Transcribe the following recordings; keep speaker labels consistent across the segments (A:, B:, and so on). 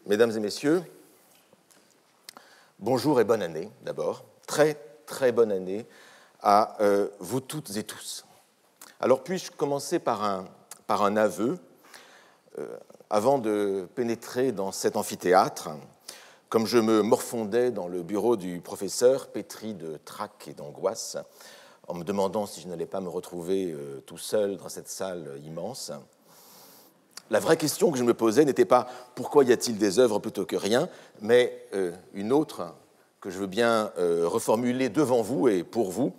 A: Mesdames et messieurs, bonjour et bonne année d'abord. Très, très bonne année à vous toutes et tous. Alors, puis-je commencer par un aveu avant de pénétrer dans cet amphithéâtre, comme je me morfondais dans le bureau du professeur, pétri de trac et d'angoisse, en me demandant si je n'allais pas me retrouver tout seul dans cette salle immense. La vraie question que je me posais n'était pas « pourquoi y a-t-il des œuvres plutôt que rien ?», mais une autre que je veux bien reformuler devant vous et pour vous.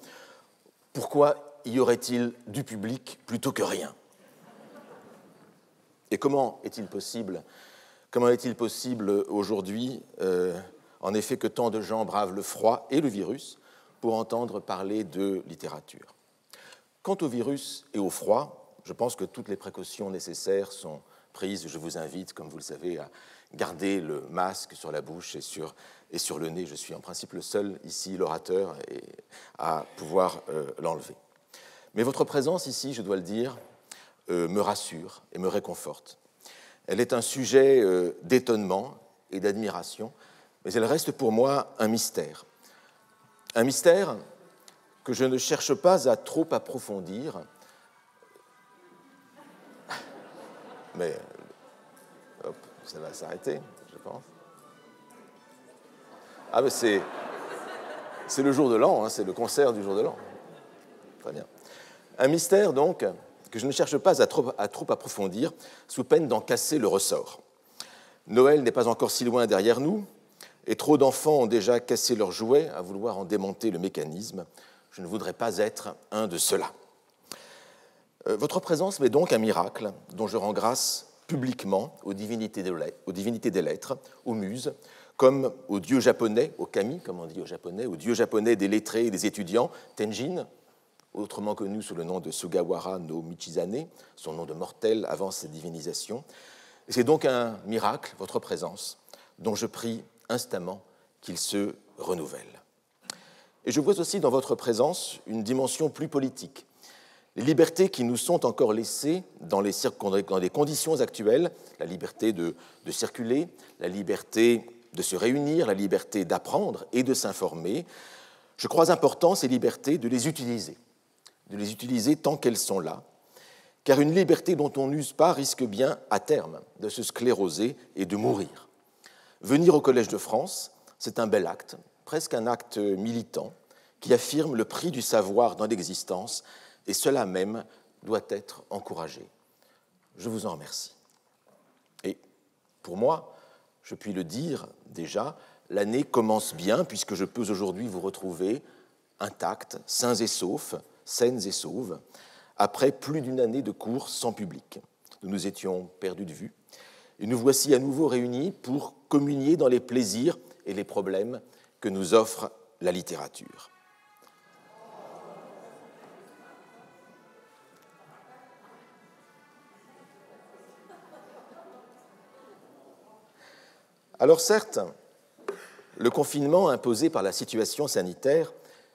A: « Pourquoi y aurait-il du public plutôt que rien ?» Et comment est-il possible aujourd'hui, en effet, que tant de gens bravent le froid et le virus pour entendre parler de littérature ? Quant au virus et au froid, je pense que toutes les précautions nécessaires sont prises. Je vous invite, comme vous le savez, à garder le masque sur la bouche et sur le nez. Je suis en principe le seul ici, l'orateur, à pouvoir l'enlever. Mais votre présence ici, je dois le dire, me rassure et me réconforte. Elle est un sujet d'étonnement et d'admiration, mais elle reste pour moi un mystère. Un mystère que je ne cherche pas à trop approfondir, mais hop, ça va s'arrêter, je pense. Ah, mais c'est le jour de l'an, hein, c'est le concert du jour de l'an. Très bien. Un mystère, donc, que je ne cherche pas à trop approfondir, sous peine d'en casser le ressort. Noël n'est pas encore si loin derrière nous, et trop d'enfants ont déjà cassé leurs jouets à vouloir en démonter le mécanisme. Je ne voudrais pas être un de ceux-là. Votre présence m'est donc un miracle dont je rends grâce publiquement aux divinités des lettres, aux muses, comme aux dieux japonais, aux kami, comme on dit aux japonais, aux dieux japonais des lettrés et des étudiants, Tenjin, autrement connu sous le nom de Sugawara no Michizane, son nom de mortel avant sa divinisation. Et c'est donc un miracle, votre présence, dont je prie instamment qu'il se renouvelle. Et je vois aussi dans votre présence une dimension plus politique. Les libertés qui nous sont encore laissées dans les conditions actuelles, la liberté de circuler, la liberté de se réunir, la liberté d'apprendre et de s'informer, je crois important ces libertés de les utiliser tant qu'elles sont là, car une liberté dont on n'use pas risque bien, à terme, de se scléroser et de mourir. Venir au Collège de France, c'est un bel acte, presque un acte militant, qui affirme le prix du savoir dans l'existence, et cela même doit être encouragé. Je vous en remercie. Et pour moi, je puis le dire déjà, l'année commence bien, puisque je peux aujourd'hui vous retrouver intacts, sains et saufs, saines et sauves, après plus d'une année de cours sans public. Nous nous étions perdus de vue, et nous voici à nouveau réunis pour communier dans les plaisirs et les problèmes que nous offre la littérature. Alors certes, le confinement imposé par la situation sanitaire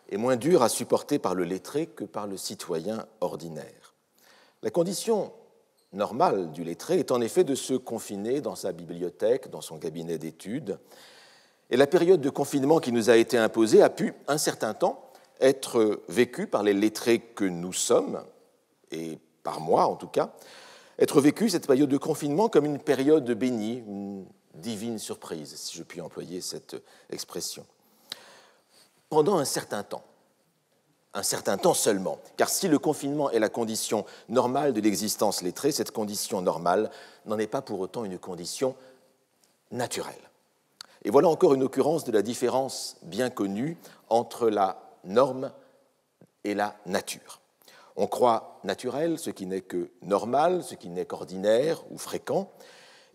A: est moins dur à supporter par le lettré que par le citoyen ordinaire. La condition normale du lettré est en effet de se confiner dans sa bibliothèque, dans son cabinet d'études, et la période de confinement qui nous a été imposée a pu, un certain temps, être vécue par les lettrés que nous sommes, et par moi en tout cas, être vécue, cette période de confinement, comme une période bénie, une divine surprise, si je puis employer cette expression. Pendant un certain temps seulement, car si le confinement est la condition normale de l'existence lettrée, cette condition normale n'en est pas pour autant une condition naturelle. Et voilà encore une occurrence de la différence bien connue entre la norme et la nature. On croit naturel ce qui n'est que normal, ce qui n'est qu'ordinaire ou fréquent,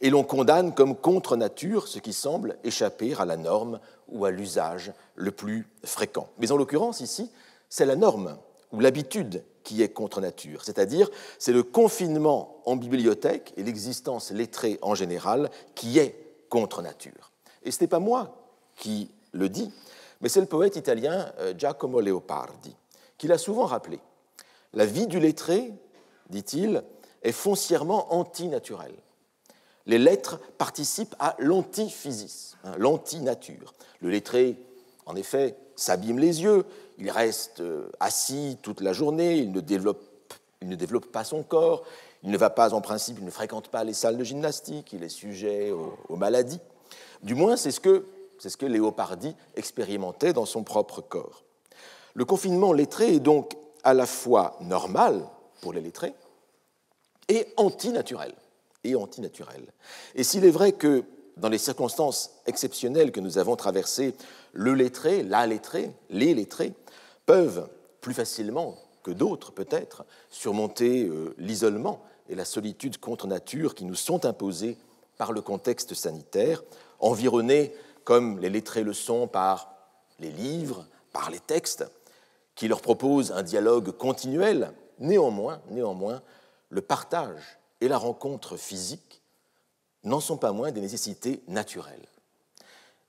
A: et l'on condamne comme contre-nature ce qui semble échapper à la norme ou à l'usage le plus fréquent. Mais en l'occurrence, ici, c'est la norme ou l'habitude qui est contre-nature, c'est-à-dire c'est le confinement en bibliothèque et l'existence lettrée en général qui est contre-nature. Et ce n'est pas moi qui le dis, mais c'est le poète italien Giacomo Leopardi qui l'a souvent rappelé. La vie du lettré, dit-il, est foncièrement antinaturelle. Les lettres participent à l'antiphysis, l'anti-nature. Le lettré, en effet, s'abîme les yeux, il reste assis toute la journée, il ne développe pas son corps, il ne va pas, en principe, il ne fréquente pas les salles de gymnastique, il est sujet aux maladies. Du moins, c'est ce que Léopardi expérimentait dans son propre corps. Le confinement lettré est donc à la fois normal pour les lettrés et antinaturel. Et s'il est vrai que dans les circonstances exceptionnelles que nous avons traversées, le lettré, la lettrée, les lettrés peuvent plus facilement que d'autres peut-être surmonter l'isolement et la solitude contre nature qui nous sont imposés par le contexte sanitaire, environnés comme les lettrés le sont par les livres, par les textes, qui leur proposent un dialogue continuel. Néanmoins, le partage et la rencontre physique n'en sont pas moins des nécessités naturelles.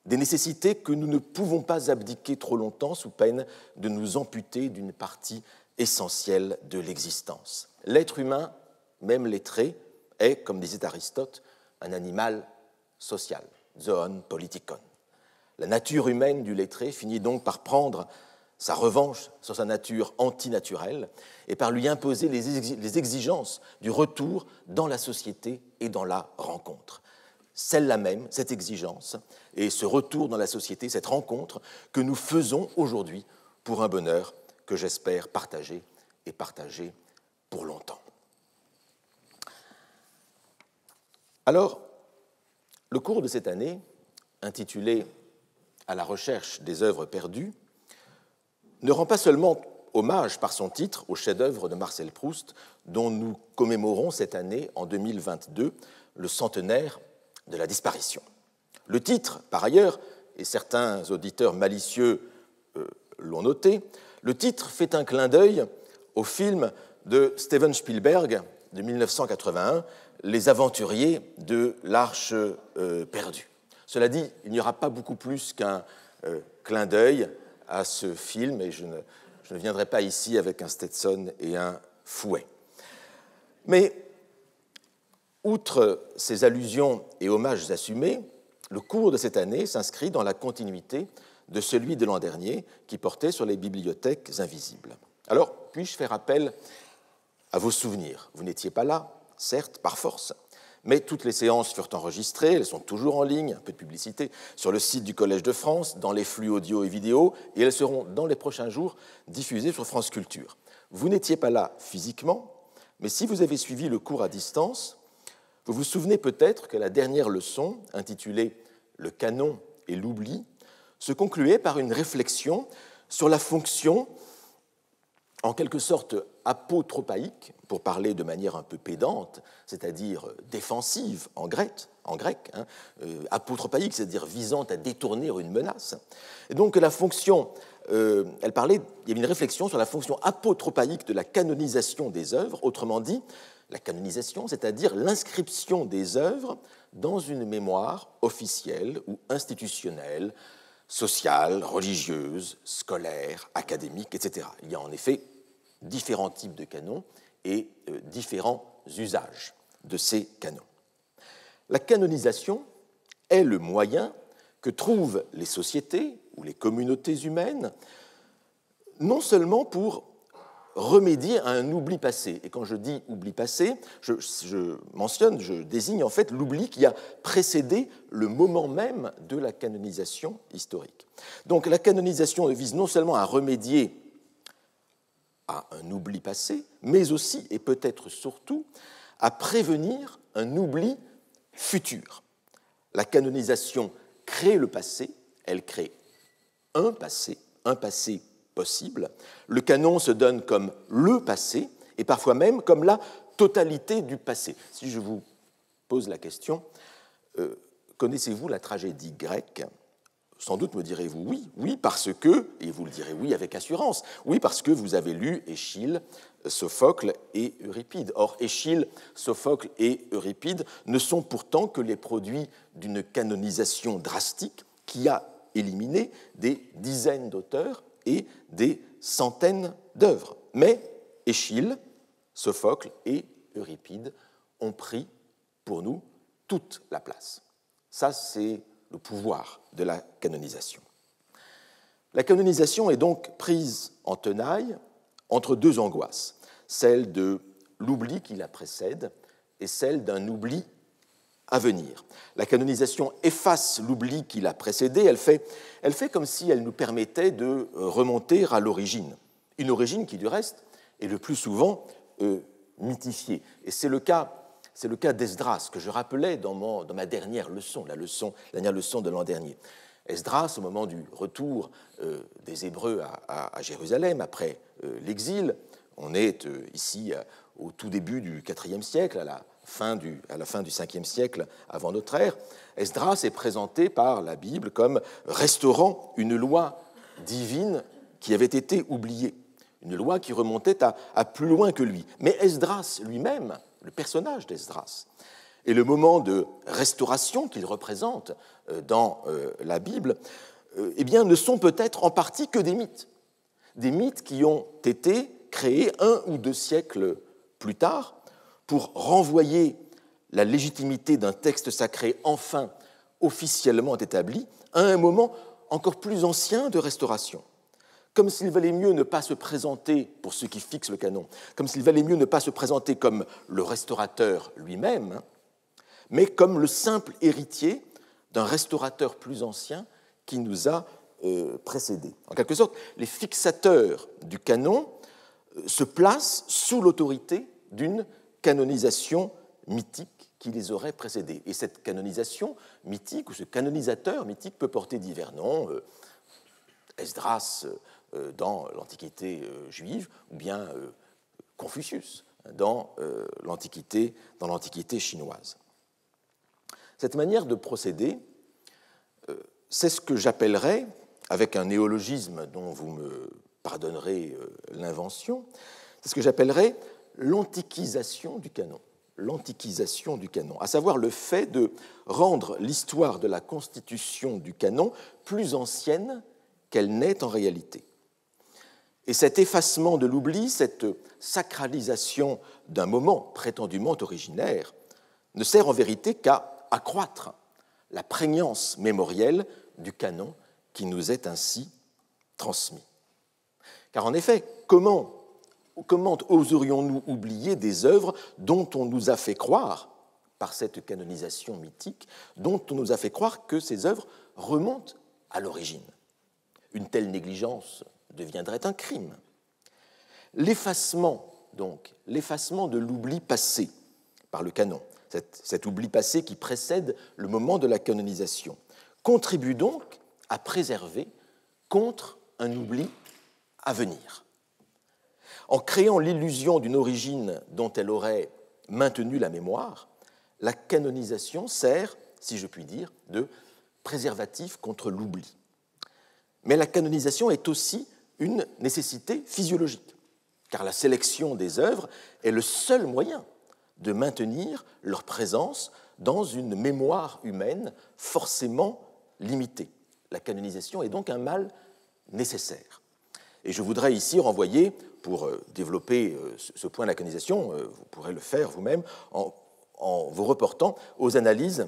A: Des nécessités que nous ne pouvons pas abdiquer trop longtemps sous peine de nous amputer d'une partie essentielle de l'existence. L'être humain, même lettré, est, comme disait Aristote, un animal social, zoon politikon. La nature humaine du lettré finit donc par prendre sa revanche sur sa nature antinaturelle et par lui imposer les exigences du retour dans la société et dans la rencontre. Celle-là même, cette exigence et ce retour dans la société, cette rencontre que nous faisons aujourd'hui pour un bonheur que j'espère partager et partager pour longtemps. Alors, le cours de cette année, intitulé « À la recherche des œuvres perdues », ne rend pas seulement hommage par son titre au chef-d'œuvre de Marcel Proust, dont nous commémorons cette année, en 2022, le centenaire de la disparition. Le titre, par ailleurs, et certains auditeurs malicieux l'ont noté, le titre fait un clin d'œil au film de Steven Spielberg de 1981, Les Aventuriers de l'Arche perdue. Cela dit, il n'y aura pas beaucoup plus qu'un clin d'œil à ce film, et je ne viendrai pas ici avec un Stetson et un fouet. Mais, outre ces allusions et hommages assumés, le cours de cette année s'inscrit dans la continuité de celui de l'an dernier qui portait sur les bibliothèques invisibles. Alors, puis-je faire appel à vos souvenirs? Vous n'étiez pas là, certes, par force, mais toutes les séances furent enregistrées, elles sont toujours en ligne, un peu de publicité, sur le site du Collège de France, dans les flux audio et vidéo, et elles seront, dans les prochains jours, diffusées sur France Culture. Vous n'étiez pas là physiquement, mais si vous avez suivi le cours à distance, vous vous souvenez peut-être que la dernière leçon, intitulée « Le canon et l'oubli », se concluait par une réflexion sur la fonction en quelque sorte apotropaïque, pour parler de manière un peu pédante, c'est-à-dire défensive en grec, apotropaïque, c'est-à-dire visant à détourner une menace. Et donc la fonction, il y avait une réflexion sur la fonction apotropaïque de la canonisation des œuvres, autrement dit, la canonisation, c'est-à-dire l'inscription des œuvres dans une mémoire officielle ou institutionnelle, sociale, religieuse, scolaire, académique, etc. Il y a en effet différents types de canons et différents usages de ces canons. La canonisation est le moyen que trouvent les sociétés ou les communautés humaines non seulement pour remédier à un oubli passé. Et quand je dis oubli passé, je désigne en fait l'oubli qui a précédé le moment même de la canonisation historique. Donc la canonisation vise non seulement à remédier à un oubli passé, mais aussi, et peut-être surtout, à prévenir un oubli futur. La canonisation crée le passé, elle crée un passé possible. Le canon se donne comme le passé, et parfois même comme la totalité du passé. Si je vous pose la question, connaissez-vous la tragédie grecque ? Sans doute me direz-vous oui, oui parce que, et vous le direz oui avec assurance, oui parce que vous avez lu Échille, Sophocle et Euripide. Or, Échille, Sophocle et Euripide ne sont pourtant que les produits d'une canonisation drastique qui a éliminé des dizaines d'auteurs et des centaines d'œuvres. Mais Échille, Sophocle et Euripide ont pris pour nous toute la place. Ça, c'est le pouvoir de la canonisation. La canonisation est donc prise en tenaille entre deux angoisses, celle de l'oubli qui la précède et celle d'un oubli à venir. La canonisation efface l'oubli qui l'a précédée, elle fait comme si elle nous permettait de remonter à l'origine, une origine qui, du reste, est le plus souvent mythifiée. Et c'est le cas d'Esdras, que je rappelais dans ma dernière leçon, la dernière leçon de l'an dernier. Esdras, au moment du retour des Hébreux à Jérusalem, après l'exil, on est ici au tout début du IVe siècle, à la fin du Ve siècle avant notre ère. Esdras est présenté par la Bible comme restaurant une loi divine qui avait été oubliée, une loi qui remontait à plus loin que lui. Mais Esdras lui-même, le personnage d'Esdras, et le moment de restauration qu'il représente dans la Bible, eh bien, ne sont peut-être en partie que des mythes qui ont été créés 1 ou 2 siècles plus tard pour renvoyer la légitimité d'un texte sacré enfin officiellement établi à un moment encore plus ancien de restauration. Comme s'il valait mieux ne pas se présenter, pour ceux qui fixent le canon, comme s'il valait mieux ne pas se présenter comme le restaurateur lui-même, mais comme le simple héritier d'un restaurateur plus ancien qui nous a précédés. En quelque sorte, les fixateurs du canon se placent sous l'autorité d'une canonisation mythique qui les aurait précédés. Et cette canonisation mythique, ou ce canonisateur mythique, peut porter divers noms, Esdras dans l'Antiquité juive, ou bien Confucius dans l'Antiquité chinoise. Cette manière de procéder, c'est ce que j'appellerais, avec un néologisme dont vous me pardonnerez l'invention, c'est ce que j'appellerais l'antiquisation du canon. L'antiquisation du canon, à savoir le fait de rendre l'histoire de la constitution du canon plus ancienne qu'elle n'est en réalité. Et cet effacement de l'oubli, cette sacralisation d'un moment prétendument originaire, ne sert en vérité qu'à accroître la prégnance mémorielle du canon qui nous est ainsi transmis. Car en effet, comment oserions-nous oublier des œuvres dont on nous a fait croire, par cette canonisation mythique, dont on nous a fait croire que ces œuvres remontent à l'origine? Une telle négligence deviendrait un crime. L'effacement de l'oubli passé par le canon, cet oubli passé qui précède le moment de la canonisation, contribue donc à préserver contre un oubli à venir. En créant l'illusion d'une origine dont elle aurait maintenu la mémoire, la canonisation sert, si je puis dire, de préservatif contre l'oubli. Mais la canonisation est aussi une nécessité physiologique, car la sélection des œuvres est le seul moyen de maintenir leur présence dans une mémoire humaine forcément limitée. La canonisation est donc un mal nécessaire. Et je voudrais ici renvoyer, pour développer ce point de la canonisation, vous pourrez le faire vous-même, en vous reportant aux analyses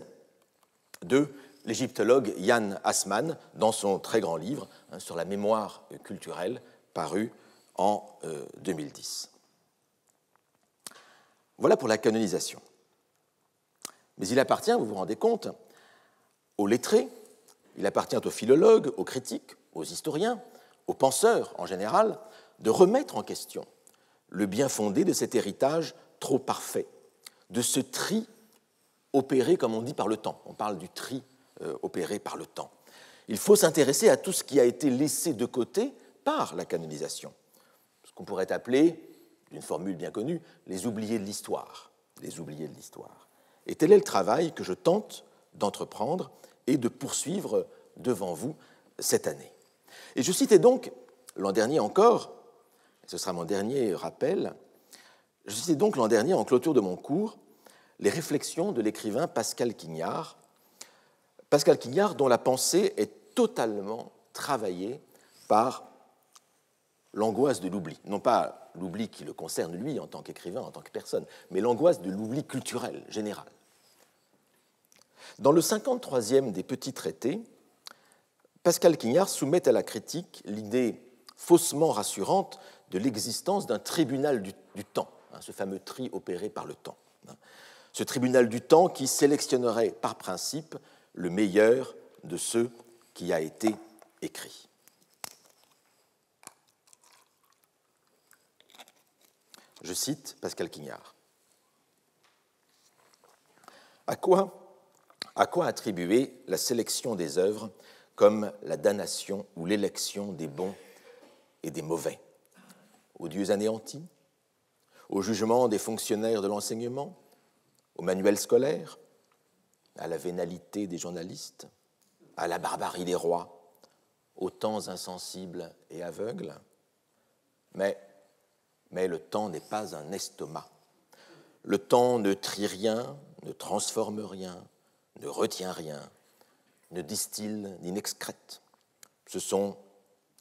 A: de l'égyptologue Yann Assmann dans son très grand livre sur la mémoire culturelle, paru en 2010. Voilà pour la canonisation. Mais il appartient, vous vous rendez compte, aux lettrés, il appartient aux philologues, aux critiques, aux historiens, aux penseurs en général, de remettre en question le bien fondé de cet héritage trop parfait, de ce tri opéré, comme on dit, par le temps. On parle du tri opéré par le temps. Il faut s'intéresser à tout ce qui a été laissé de côté par la canonisation, ce qu'on pourrait appeler, d'une formule bien connue, les oubliés de l'histoire. Les oubliés de l'histoire. Et tel est le travail que je tente d'entreprendre et de poursuivre devant vous cette année. Et je citais donc, l'an dernier encore, ce sera mon dernier rappel, je citais donc l'an dernier, en clôture de mon cours, les réflexions de l'écrivain Pascal Quignard, dont la pensée est totalement travaillée par l'angoisse de l'oubli. Non pas l'oubli qui le concerne lui en tant qu'écrivain, en tant que personne, mais l'angoisse de l'oubli culturel, général. Dans le 53e des petits traités, Pascal Quignard soumet à la critique l'idée faussement rassurante de l'existence d'un tribunal du temps, ce fameux tri opéré par le temps. Ce tribunal du temps qui sélectionnerait par principe le meilleur de ce qui a été écrit. Je cite Pascal Quignard. À quoi attribuer la sélection des œuvres comme la damnation ou l'élection des bons et des mauvais? Aux dieux anéantis? Au jugement des fonctionnaires de l'enseignement? Au manuel scolaire? À la vénalité des journalistes? À la barbarie des rois? Aux temps insensibles et aveugles? Mais le temps n'est pas un estomac. Le temps ne trie rien, ne transforme rien, ne retient rien, ne distille ni n'excrète. Ce sont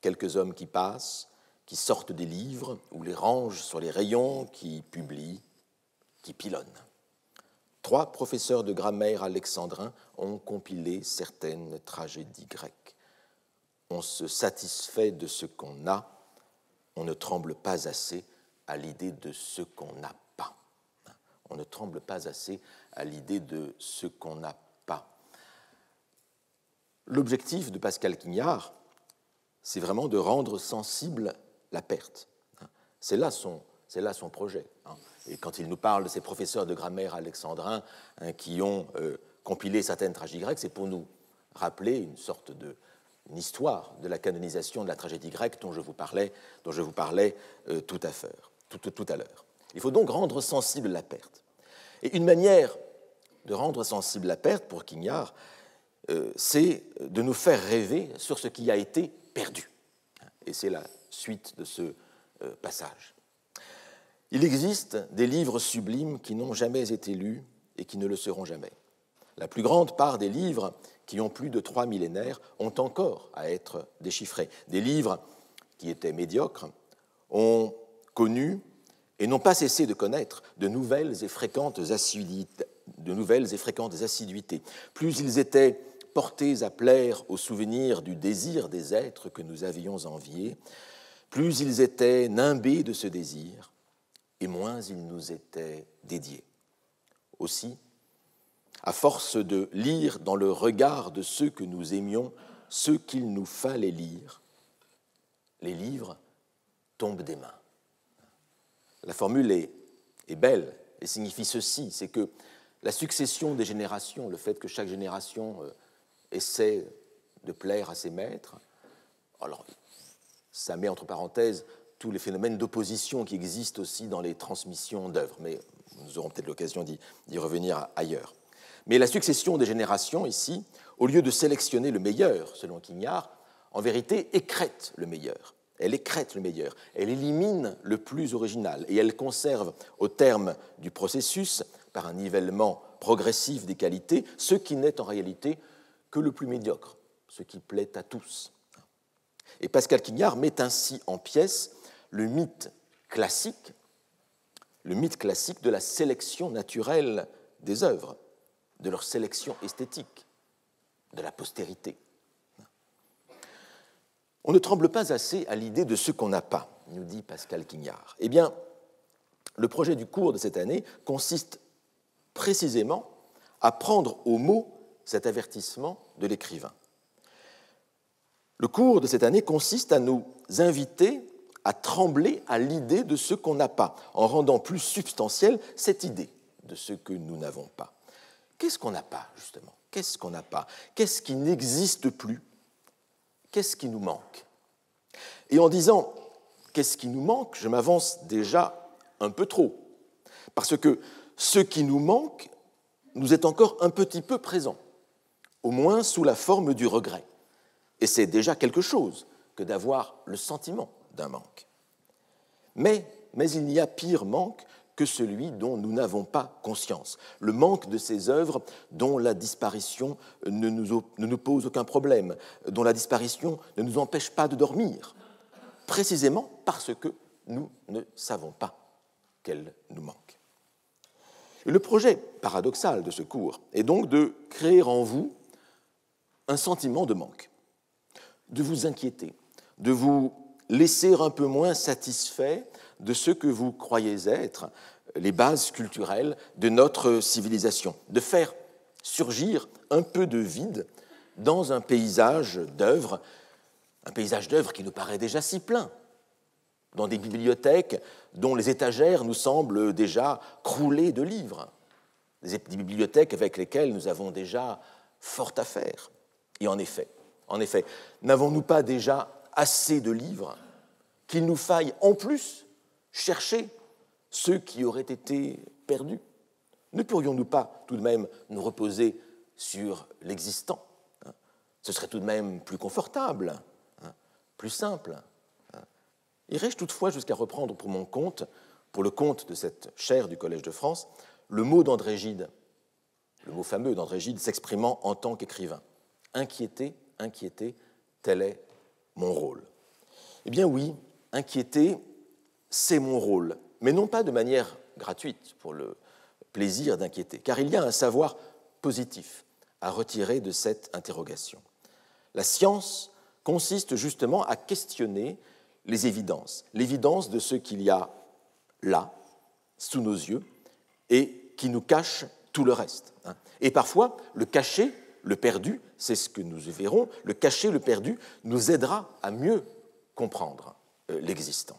A: quelques hommes qui passent, qui sortent des livres ou les rangent sur les rayons, qui publient, qui pilonnent. 3 professeurs de grammaire alexandrins ont compilé certaines tragédies grecques. On se satisfait de ce qu'on a, on ne tremble pas assez à l'idée de ce qu'on n'a pas. On ne tremble pas assez à l'idée de ce qu'on n'a pas. L'objectif de Pascal Quignard, c'est vraiment de rendre sensible la perte. C'est là son projet. Et quand il nous parle de ces professeurs de grammaire alexandrins qui ont compilé certaines tragédies grecques, c'est pour nous rappeler une histoire de la canonisation de la tragédie grecque dont je vous parlais tout à l'heure. Il faut donc rendre sensible la perte. Et une manière de rendre sensible la perte, pour Quignard, c'est de nous faire rêver sur ce qui a été perdu. Et c'est la suite de ce passage. Il existe des livres sublimes qui n'ont jamais été lus et qui ne le seront jamais. La plus grande part des livres qui ont plus de 3 millénaires ont encore à être déchiffrés. Des livres qui étaient médiocres ont connu et n'ont pas cessé de connaître de nouvelles et fréquentes assiduités. Plus ils étaient portés à plaire au souvenir du désir des êtres que nous avions enviés, plus ils étaient nimbés de ce désir, et moins ils nous étaient dédiés. Aussi, à force de lire dans le regard de ceux que nous aimions ce qu'il nous fallait lire, les livres tombent des mains. La formule est belle et signifie ceci, c'est que la succession des générations, le fait que chaque génération essaie de plaire à ses maîtres, alors ça met entre parenthèses tous les phénomènes d'opposition qui existent aussi dans les transmissions d'œuvres, mais nous aurons peut-être l'occasion d'y revenir ailleurs. Mais la succession des générations ici, au lieu de sélectionner le meilleur, selon Quignard, en vérité écrète le meilleur. Elle écrète le meilleur, elle élimine le plus original et elle conserve au terme du processus, par un nivellement progressif des qualités, ce qui n'est en réalité que le plus médiocre, ce qui plaît à tous. Et Pascal Quignard met ainsi en pièces le mythe classique de la sélection naturelle des œuvres, de leur sélection esthétique, de la postérité. On ne tremble pas assez à l'idée de ce qu'on n'a pas, nous dit Pascal Quignard. Eh bien, le projet du cours de cette année consiste précisément à prendre au mot cet avertissement de l'écrivain. Le cours de cette année consiste à nous inviter à trembler à l'idée de ce qu'on n'a pas, en rendant plus substantielle cette idée de ce que nous n'avons pas. Qu'est-ce qu'on n'a pas, justement? Qu'est-ce qu'on n'a pas? Qu'est-ce qui n'existe plus? Qu'est-ce qui nous manque? Et en disant « qu'est-ce qui nous manque ?» je m'avance déjà un peu trop, parce que ce qui nous manque nous est encore un petit peu présent, au moins sous la forme du regret. Et c'est déjà quelque chose que d'avoir le sentiment d'un manque. Mais il y a pire manque que celui dont nous n'avons pas conscience, le manque de ces œuvres dont la disparition ne nous pose aucun problème, dont la disparition ne nous empêche pas de dormir, précisément parce que nous ne savons pas qu'elles nous manquent. Et le projet paradoxal de ce cours est donc de créer en vous un sentiment de manque, de vous inquiéter, de vous laisser un peu moins satisfait de ce que vous croyez être les bases culturelles de notre civilisation, de faire surgir un peu de vide dans un paysage d'œuvres qui nous paraît déjà si plein, dans des bibliothèques dont les étagères nous semblent déjà croulées de livres, des bibliothèques avec lesquelles nous avons déjà fort à faire. Et en effet, n'avons-nous pas déjà assez de livres qu'il nous faille en plus chercher ceux qui auraient été perdus? Ne pourrions-nous pas tout de même nous reposer sur l'existant? Ce serait tout de même plus confortable, plus simple. Irais-je toutefois jusqu'à reprendre pour mon compte, pour le compte de cette chaire du Collège de France, le mot d'André Gide, le mot fameux d'André Gide s'exprimant en tant qu'écrivain. Inquiéter, tel est mon rôle. Eh bien oui, inquiéter, c'est mon rôle, mais non pas de manière gratuite, pour le plaisir d'inquiéter, car il y a un savoir positif à retirer de cette interrogation. La science consiste justement à questionner les évidences, l'évidence de ce qu'il y a là, sous nos yeux, et qui nous cache tout le reste. Et parfois, le caché, le perdu, c'est ce que nous verrons, le caché, le perdu, nous aidera à mieux comprendre l'existant.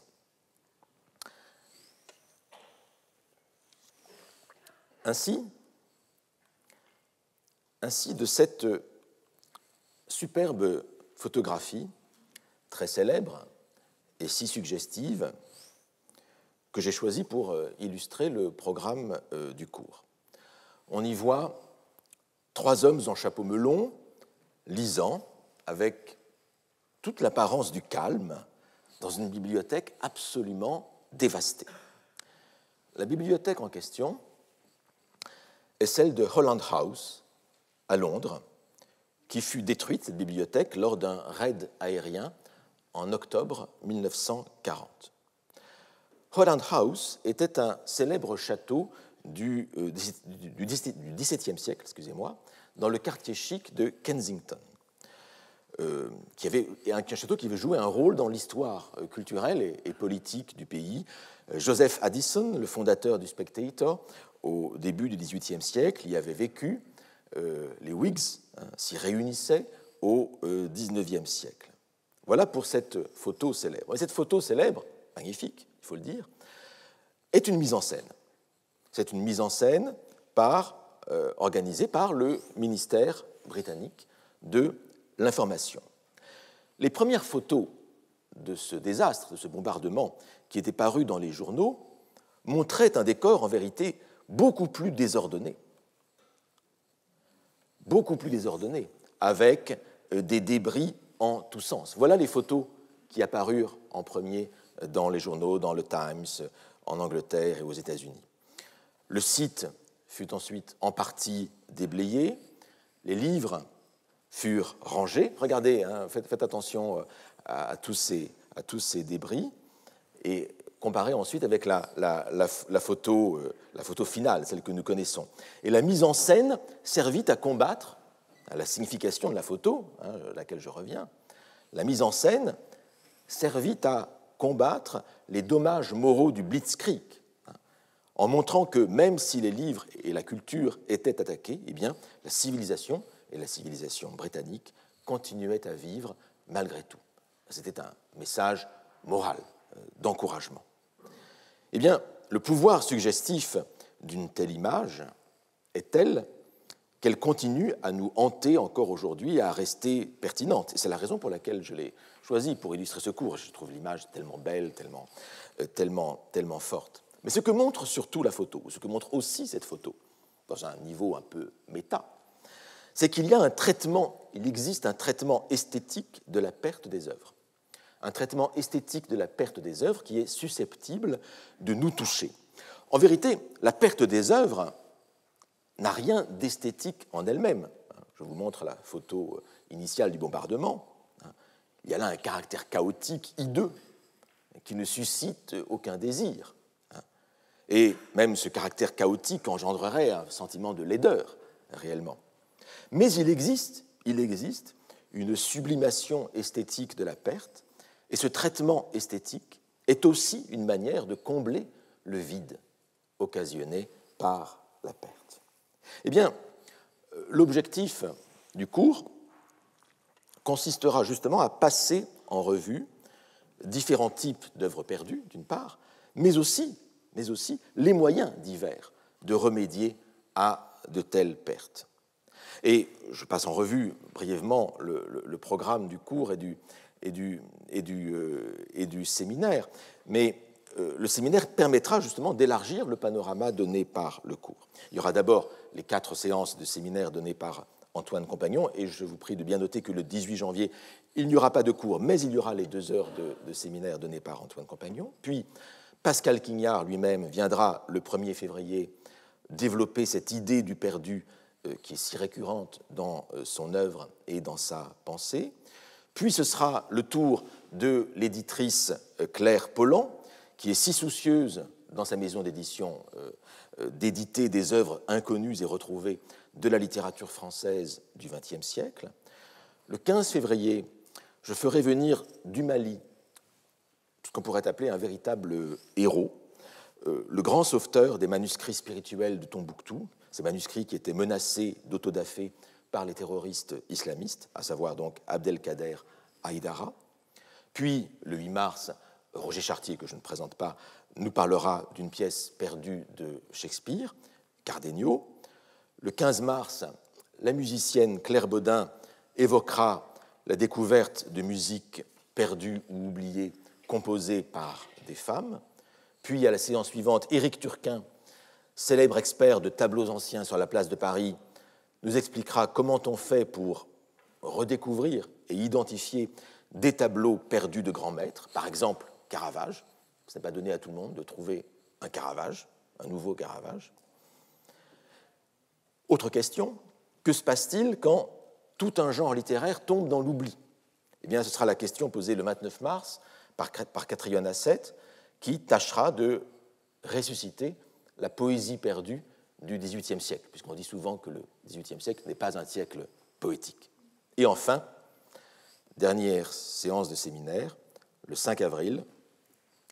A: Ainsi, de cette superbe photographie, très célèbre et si suggestive, que j'ai choisie pour illustrer le programme du cours. On y voit 3 hommes en chapeau melon, lisant, avec toute l'apparence du calme, dans une bibliothèque absolument dévastée. La bibliothèque en question est celle de Holland House, à Londres, qui fut détruite, cette bibliothèque, lors d'un raid aérien en octobre 1940. Holland House était un célèbre château du XVIIe siècle, dans le quartier chic de Kensington, qui avait un château qui avait joué un rôle dans l'histoire culturelle et politique du pays. Joseph Addison, le fondateur du Spectator, au début du XVIIIe siècle, y avait vécu. Les Whigs s'y réunissaient au XIXe siècle. Voilà pour cette photo célèbre. Et cette photo célèbre, magnifique, il faut le dire, est une mise en scène. C'est une mise en scène organisée par le ministère britannique de l'information. Les premières photos de ce désastre, de ce bombardement, qui étaient parues dans les journaux, montraient un décor en vérité beaucoup plus désordonné, avec des débris en tous sens. Voilà les photos qui apparurent en premier dans les journaux, dans le Times, en Angleterre et aux États-Unis. Le site fut ensuite en partie déblayé, les livres furent rangés. Regardez, faites attention à tous ces débris, et comparez ensuite avec la photo finale, celle que nous connaissons. Et la mise en scène servit à combattre, à la signification de la photo, à laquelle je reviens, la mise en scène servit à combattre les dommages moraux du Blitzkrieg, en montrant que même si les livres et la culture étaient attaqués, eh bien, la civilisation, et la civilisation britannique, continuaient à vivre malgré tout. C'était un message moral, d'encouragement. Eh bien, le pouvoir suggestif d'une telle image est tel qu'elle continue à nous hanter encore aujourd'hui et à rester pertinente. Et c'est la raison pour laquelle je l'ai choisie pour illustrer ce cours. Je trouve l'image tellement belle, tellement forte. Mais ce que montre surtout la photo, ce que montre aussi cette photo, dans un niveau un peu méta, c'est qu'il existe un traitement esthétique de la perte des œuvres. Un traitement esthétique de la perte des œuvres qui est susceptible de nous toucher. En vérité, la perte des œuvres n'a rien d'esthétique en elle-même. Je vous montre la photo initiale du bombardement. Il y a là un caractère chaotique, hideux, qui ne suscite aucun désir. et même ce caractère chaotique engendrerait un sentiment de laideur, réellement. Mais il existe une sublimation esthétique de la perte, et ce traitement esthétique est aussi une manière de combler le vide occasionné par la perte. Eh bien, l'objectif du cours consistera justement à passer en revue différents types d'œuvres perdues, d'une part, mais aussi les moyens divers de remédier à de telles pertes. Et je passe en revue brièvement le programme du cours et du séminaire, mais le séminaire permettra justement d'élargir le panorama donné par le cours. Il y aura d'abord les 4 séances de séminaire données par Antoine Compagnon, et je vous prie de bien noter que le 18 janvier, il n'y aura pas de cours, mais il y aura les 2 heures de séminaire données par Antoine Compagnon. Puis Pascal Quignard lui-même viendra le 1er février développer cette idée du perdu qui est si récurrente dans son œuvre et dans sa pensée. Puis ce sera le tour de l'éditrice Claire Pollan, qui est si soucieuse dans sa maison d'édition d'éditer des œuvres inconnues et retrouvées de la littérature française du XXe siècle. Le 15 février, je ferai venir du Mali ce qu'on pourrait appeler un véritable héros, le grand sauveteur des manuscrits spirituels de Tombouctou, ces manuscrits qui étaient menacés d'autodafé par les terroristes islamistes, à savoir donc Abdelkader Haïdara. Puis, le 8 mars, Roger Chartier, que je ne présente pas, nous parlera d'une pièce perdue de Shakespeare, Cardenio. Le 15 mars, la musicienne Claire Baudin évoquera la découverte de musique perdue ou oubliée composée par des femmes. Puis, à la séance suivante, Éric Turquin, célèbre expert de tableaux anciens sur la place de Paris, nous expliquera comment on fait pour redécouvrir et identifier des tableaux perdus de grands maîtres, par exemple Caravage. Ce n'est pas donné à tout le monde de trouver un Caravage, un nouveau Caravage. Autre question, que se passe-t-il quand tout un genre littéraire tombe dans l'oubli? Eh bien, ce sera la question posée le 29 mars par Catriona Assett, qui tâchera de ressusciter la poésie perdue du XVIIIe siècle, puisqu'on dit souvent que le XVIIIe siècle n'est pas un siècle poétique. Et enfin, dernière séance de séminaire, le 5 avril,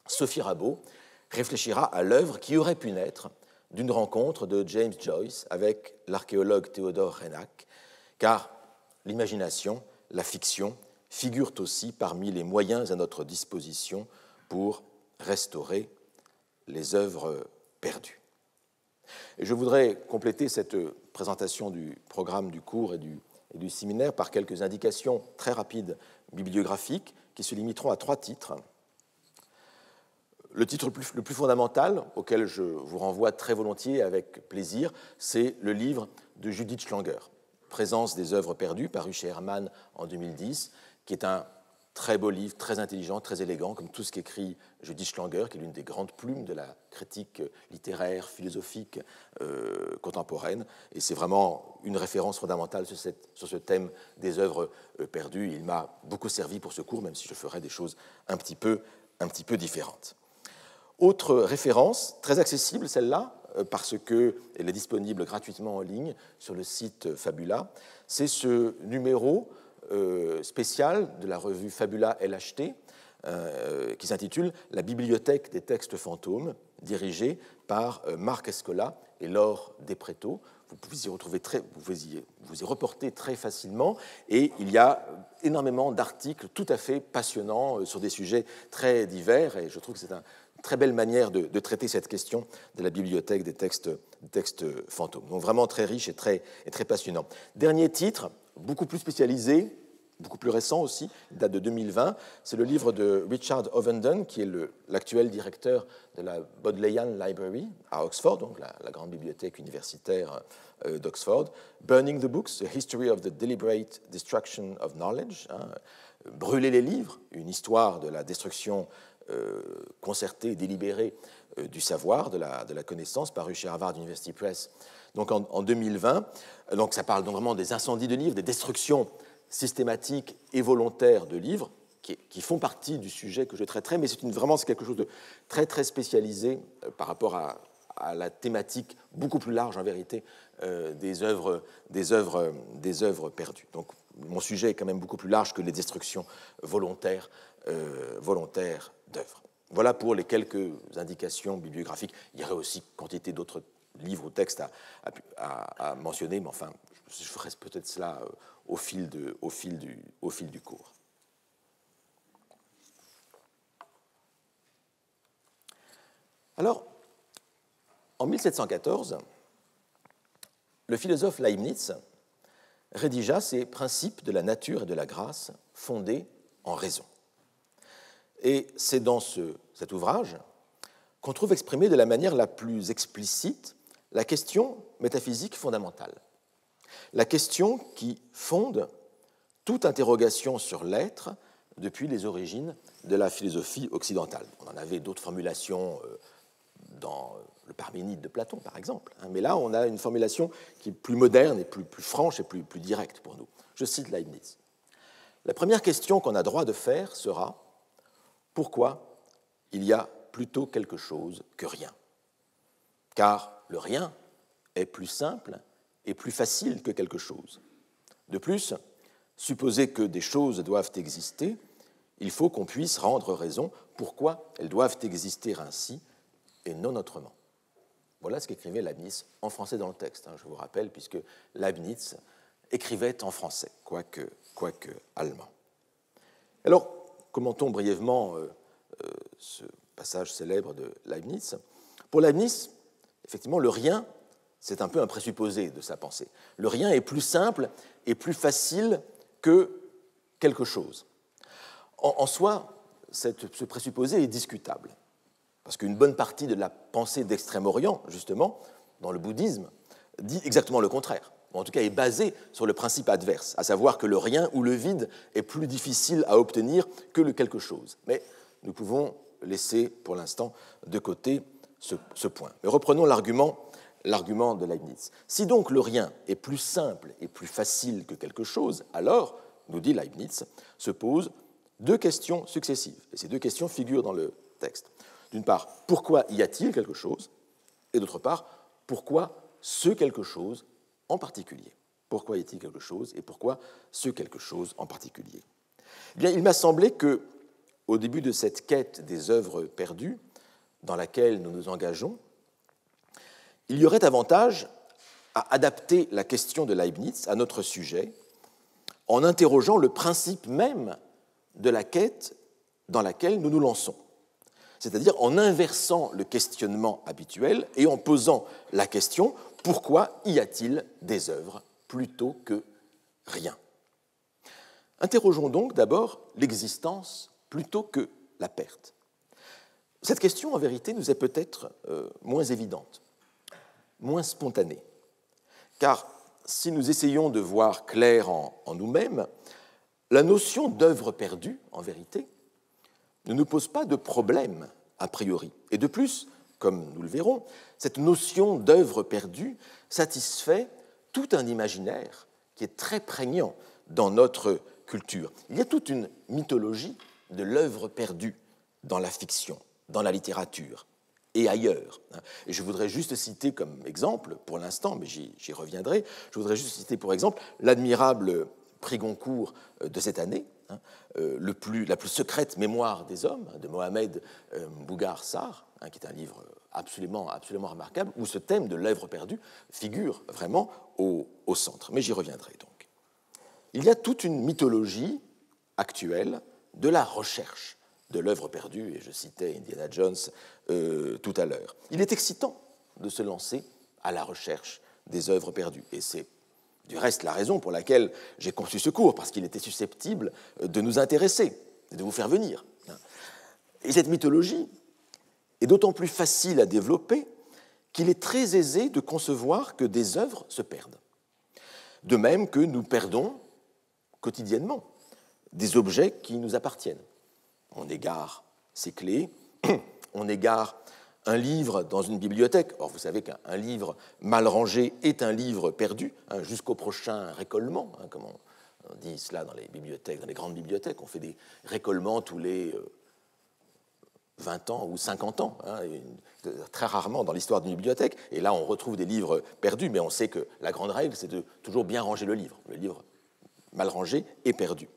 A: Sophie Rabault réfléchira à l'œuvre qui aurait pu naître d'une rencontre de James Joyce avec l'archéologue Théodore Reinach, car l'imagination, la fiction, figurent aussi parmi les moyens à notre disposition pour restaurer les œuvres perdues. Et je voudrais compléter cette présentation du programme du cours et du séminaire par quelques indications très rapides bibliographiques qui se limiteront à 3 titres. Le titre le plus fondamental, auquel je vous renvoie très volontiers avec plaisir, c'est le livre de Judith Schlanger, Présence des œuvres perdues, paru chez Hermann en 2010, qui est un très beau livre, très intelligent, très élégant, comme tout ce qu'écrit Judith Schlanger, qui est l'une des grandes plumes de la critique littéraire, philosophique contemporaine. Et c'est vraiment une référence fondamentale sur ce thème des œuvres perdues. Il m'a beaucoup servi pour ce cours, même si je ferai des choses un petit peu différentes. Autre référence, très accessible celle-là, parce qu'elle est disponible gratuitement en ligne sur le site Fabula, c'est ce numéro spécial de la revue Fabula LHT qui s'intitule « La bibliothèque des textes fantômes », dirigée par Marc Escola et Laure Desprétaux. Vous pouvez vous y reporter très facilement, et il y a énormément d'articles tout à fait passionnants sur des sujets très divers, et je trouve que c'est une très belle manière de traiter cette question de la bibliothèque des textes fantômes. Donc vraiment très riche et très passionnant. Dernier titre, beaucoup plus spécialisé, beaucoup plus récent aussi, il date de 2020, c'est le livre de Richard Ovenden, qui est l'actuel directeur de la Bodleian Library à Oxford, donc la grande bibliothèque universitaire d'Oxford, Burning the Books, A History of the Deliberate Destruction of Knowledge, Brûler les livres, une histoire de la destruction concertée, délibérée du savoir, de la connaissance, paru chez Harvard University Press, donc en 2020. Donc ça parle donc vraiment des incendies de livres, des destructions systématiques et volontaires de livres qui font partie du sujet que je traiterai, mais c'est quelque chose de très, très spécialisé par rapport à à la thématique beaucoup plus large, en vérité, des œuvres perdues. Donc, mon sujet est quand même beaucoup plus large que les destructions volontaires d'œuvres. Voilà pour les quelques indications bibliographiques. Il y aurait aussi quantité d'autres livres ou textes à mentionner, mais enfin, je ferai peut-être cela au fil du cours. Alors, en 1714, le philosophe Leibniz rédigea ses principes de la nature et de la grâce fondés en raison. Et c'est dans cet ouvrage qu'on trouve exprimée de la manière la plus explicite la question métaphysique fondamentale, la question qui fonde toute interrogation sur l'être depuis les origines de la philosophie occidentale. On en avait d'autres formulations dans le Parménide de Platon, par exemple, mais là, on a une formulation qui est plus moderne et plus franche et plus directe pour nous. Je cite Leibniz. La première question qu'on a droit de faire sera « Pourquoi il y a plutôt quelque chose que rien ?» Car le rien est plus simple et plus facile que quelque chose. De plus, supposer que des choses doivent exister, il faut qu'on puisse rendre raison pourquoi elles doivent exister ainsi et non autrement. Voilà ce qu'écrivait Leibniz en français dans le texte, je vous rappelle, puisque Leibniz écrivait en français, quoique allemand. Alors, commentons brièvement ce passage célèbre de Leibniz. Pour Leibniz, effectivement, le rien, c'est un peu un présupposé de sa pensée. Le rien est plus simple et plus facile que quelque chose. En soi, ce présupposé est discutable, parce qu'une bonne partie de la pensée d'Extrême-Orient, justement, dans le bouddhisme, dit exactement le contraire, ou en tout cas est basée sur le principe adverse, à savoir que le rien ou le vide est plus difficile à obtenir que le quelque chose. Mais nous pouvons laisser pour l'instant de côté ce point. Mais reprenons l'argument de Leibniz. Si donc le rien est plus simple et plus facile que quelque chose, alors, nous dit Leibniz, se posent deux questions successives. Et ces deux questions figurent dans le texte. D'une part, pourquoi y a-t-il quelque chose? Et d'autre part, pourquoi ce quelque chose en particulier? Pourquoi y a-t-il quelque chose et pourquoi ce quelque chose en particulier? Eh bien, il m'a semblé que, au début de cette quête des œuvres perdues, dans laquelle nous nous engageons, il y aurait avantage à adapter la question de Leibniz à notre sujet en interrogeant le principe même de la quête dans laquelle nous nous lançons, c'est-à-dire en inversant le questionnement habituel et en posant la question « Pourquoi y a-t-il des œuvres plutôt que rien ?» Interrogeons donc d'abord l'existence plutôt que la perte. Cette question, en vérité, nous est peut-être moins évidente, moins spontanée, car si nous essayons de voir clair en nous-mêmes, la notion d'œuvre perdue, en vérité, ne nous pose pas de problème a priori. Et de plus, comme nous le verrons, cette notion d'œuvre perdue satisfait tout un imaginaire qui est très prégnant dans notre culture. Il y a toute une mythologie de l'œuvre perdue dans la fiction, dans la littérature et ailleurs. Et je voudrais juste citer comme exemple, pour l'instant, mais j'y reviendrai, je voudrais juste citer pour exemple l'admirable prix Goncourt de cette année, la plus secrète mémoire des hommes, de Mohamed Mbougar Sarr, qui est un livre absolument remarquable, où ce thème de l'œuvre perdue figure vraiment au centre. Mais j'y reviendrai donc. Il y a toute une mythologie actuelle de la recherche de l'œuvre perdue, et je citais Indiana Jones tout à l'heure. Il est excitant de se lancer à la recherche des œuvres perdues, et c'est du reste la raison pour laquelle j'ai conçu ce cours, parce qu'il était susceptible de nous intéresser, de vous faire venir. Et cette mythologie est d'autant plus facile à développer qu'il est très aisé de concevoir que des œuvres se perdent. De même que nous perdons quotidiennement des objets qui nous appartiennent. On égare ses clés, on égare un livre dans une bibliothèque. Or, vous savez qu'un livre mal rangé est un livre perdu, jusqu'au prochain récollement, comme on dit cela dans les bibliothèques, dans les grandes bibliothèques. On fait des récollements tous les 20 ans ou 50 ans, hein, très rarement dans l'histoire d'une bibliothèque. Et là, on retrouve des livres perdus, mais on sait que la grande règle, c'est de toujours bien ranger le livre. Le livre mal rangé est perdu.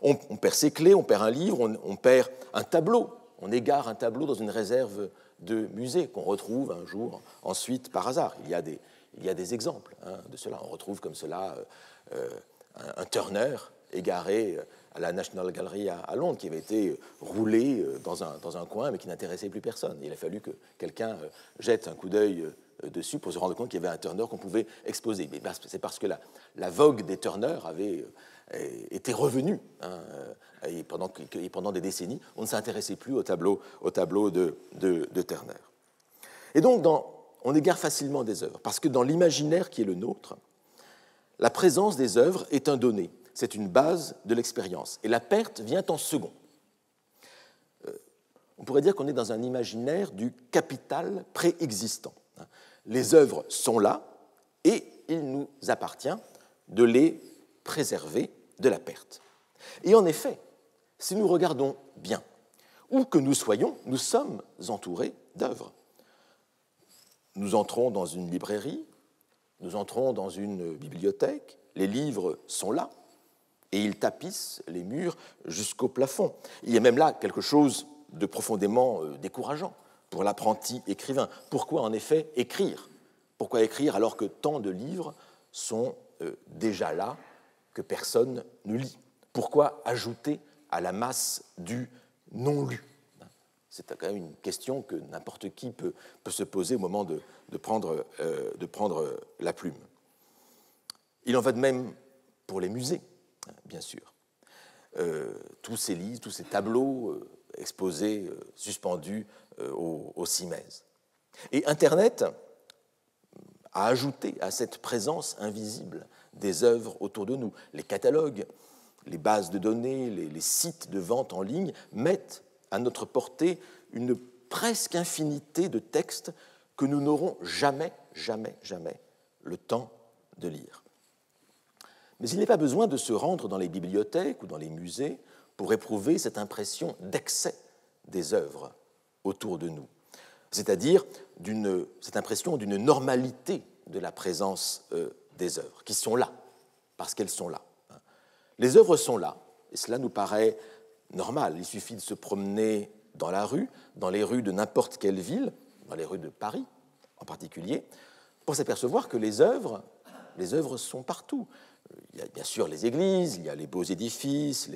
A: On perd ses clés, on perd un livre, on perd un tableau. On égare un tableau dans une réserve de musée qu'on retrouve un jour ensuite par hasard. Il y a des exemples de cela. On retrouve comme cela un Turner égaré à la National Gallery à Londres, qui avait été roulé dans un coin, mais qui n'intéressait plus personne. Il a fallu que quelqu'un jette un coup d'œil dessus pour se rendre compte qu'il y avait un Turner qu'on pouvait exposer. Mais c'est parce que la vogue des Turner avait été revenue, et pendant des décennies, on ne s'intéressait plus au tableau de Turner. Et donc, on égare facilement des œuvres, parce que dans l'imaginaire qui est le nôtre, la présence des œuvres est un donné. C'est une base de l'expérience. Et la perte vient en second. On pourrait dire qu'on est dans un imaginaire du capital préexistant. Les œuvres sont là et il nous appartient de les préserver de la perte. Et en effet, si nous regardons bien, où que nous soyons, nous sommes entourés d'œuvres. Nous entrons dans une librairie, nous entrons dans une bibliothèque, les livres sont là, et ils tapissent les murs jusqu'au plafond. Il y a même là quelque chose de profondément décourageant pour l'apprenti écrivain. Pourquoi en effet écrire ? Pourquoi écrire alors que tant de livres sont déjà là, que personne ne lit ? Pourquoi ajouter à la masse du non-lu ? C'est quand même une question que n'importe qui peut se poser au moment de prendre la plume. Il en va de même pour les musées, bien sûr. Tous ces livres, tous ces tableaux exposés, suspendus au cimaises. Et Internet a ajouté à cette présence invisible des œuvres autour de nous. Les catalogues, les bases de données, les sites de vente en ligne mettent à notre portée une presque infinité de textes que nous n'aurons jamais le temps de lire. Mais il n'est pas besoin de se rendre dans les bibliothèques ou dans les musées pour éprouver cette impression d'excès des œuvres autour de nous, c'est-à-dire cette impression d'une normalité de la présence des œuvres, qui sont là, parce qu'elles sont là. Les œuvres sont là, et cela nous paraît normal. Il suffit de se promener dans la rue, dans les rues de n'importe quelle ville, dans les rues de Paris en particulier, pour s'apercevoir que les œuvres sont partout. Il y a bien sûr les églises, il y a les beaux édifices,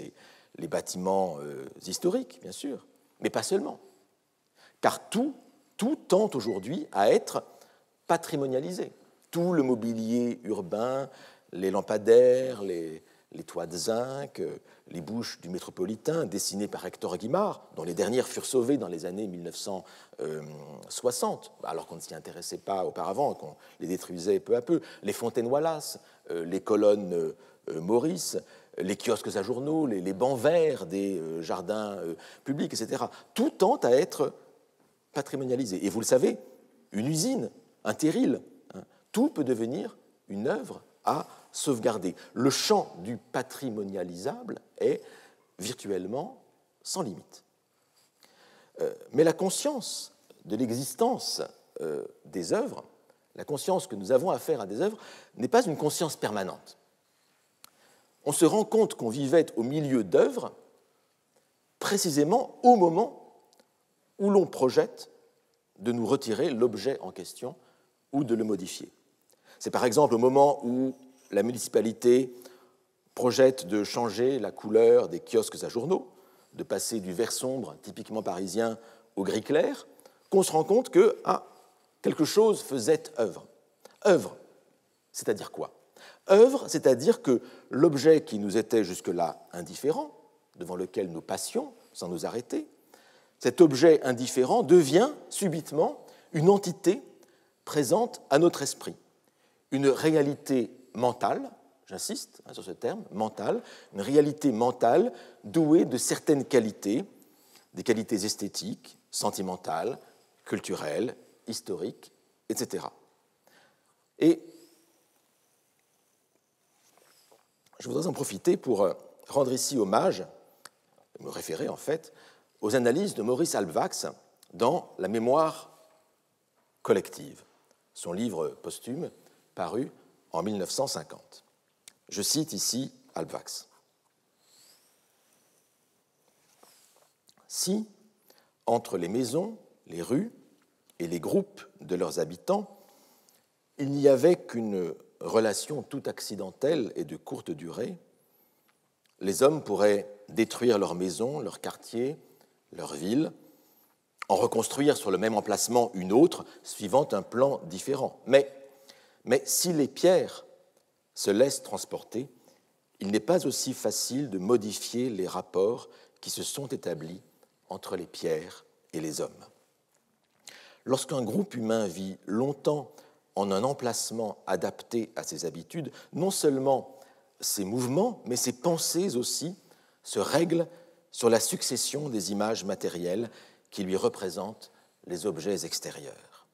A: les bâtiments historiques, bien sûr, mais pas seulement. Car tout tend aujourd'hui à être patrimonialisé. Tout le mobilier urbain, les lampadaires, les toits de zinc, les bouches du métropolitain dessinées par Hector Guimard, dont les dernières furent sauvées dans les années 1960, alors qu'on ne s'y intéressait pas auparavant, qu'on les détruisait peu à peu, les fontaines Wallace, les colonnes Maurice, les kiosques à journaux, les bancs verts des jardins publics, etc. Tout tend à être patrimonialisé. Et vous le savez, une usine, un terril, tout peut devenir une œuvre à sauvegarder. Le champ du patrimonialisable est virtuellement sans limite. Mais la conscience de l'existence des œuvres, la conscience que nous avons affaire à des œuvres, n'est pas une conscience permanente. On se rend compte qu'on vivait au milieu d'œuvres précisément au moment où l'on projette de nous retirer l'objet en question ou de le modifier. C'est par exemple au moment où la municipalité projette de changer la couleur des kiosques à journaux, de passer du vert sombre typiquement parisien au gris clair, qu'on se rend compte que quelque chose faisait œuvre. Œuvre, c'est-à-dire quoi ? Œuvre, c'est-à-dire que l'objet qui nous était jusque-là indifférent, devant lequel nous passions sans nous arrêter, cet objet indifférent devient subitement une entité présente à notre esprit, une réalité mentale, j'insiste sur ce terme, mentale, une réalité mentale douée de certaines qualités, des qualités esthétiques, sentimentales, culturelles, historiques, etc. Et je voudrais en profiter pour rendre ici hommage, me référer en fait, aux analyses de Maurice Halbwachs dans La mémoire collective, son livre posthume paru en 1950. Je cite ici Halbwachs. Si, entre les maisons, les rues et les groupes de leurs habitants, il n'y avait qu'une relation tout accidentelle et de courte durée, les hommes pourraient détruire leurs maisons, leurs quartiers, leurs villes, en reconstruire sur le même emplacement une autre, suivant un plan différent. Mais si les pierres se laissent transporter, il n'est pas aussi facile de modifier les rapports qui se sont établis entre les pierres et les hommes. Lorsqu'un groupe humain vit longtemps en un emplacement adapté à ses habitudes, non seulement ses mouvements, mais ses pensées aussi se règlent sur la succession des images matérielles qui lui représentent les objets extérieurs.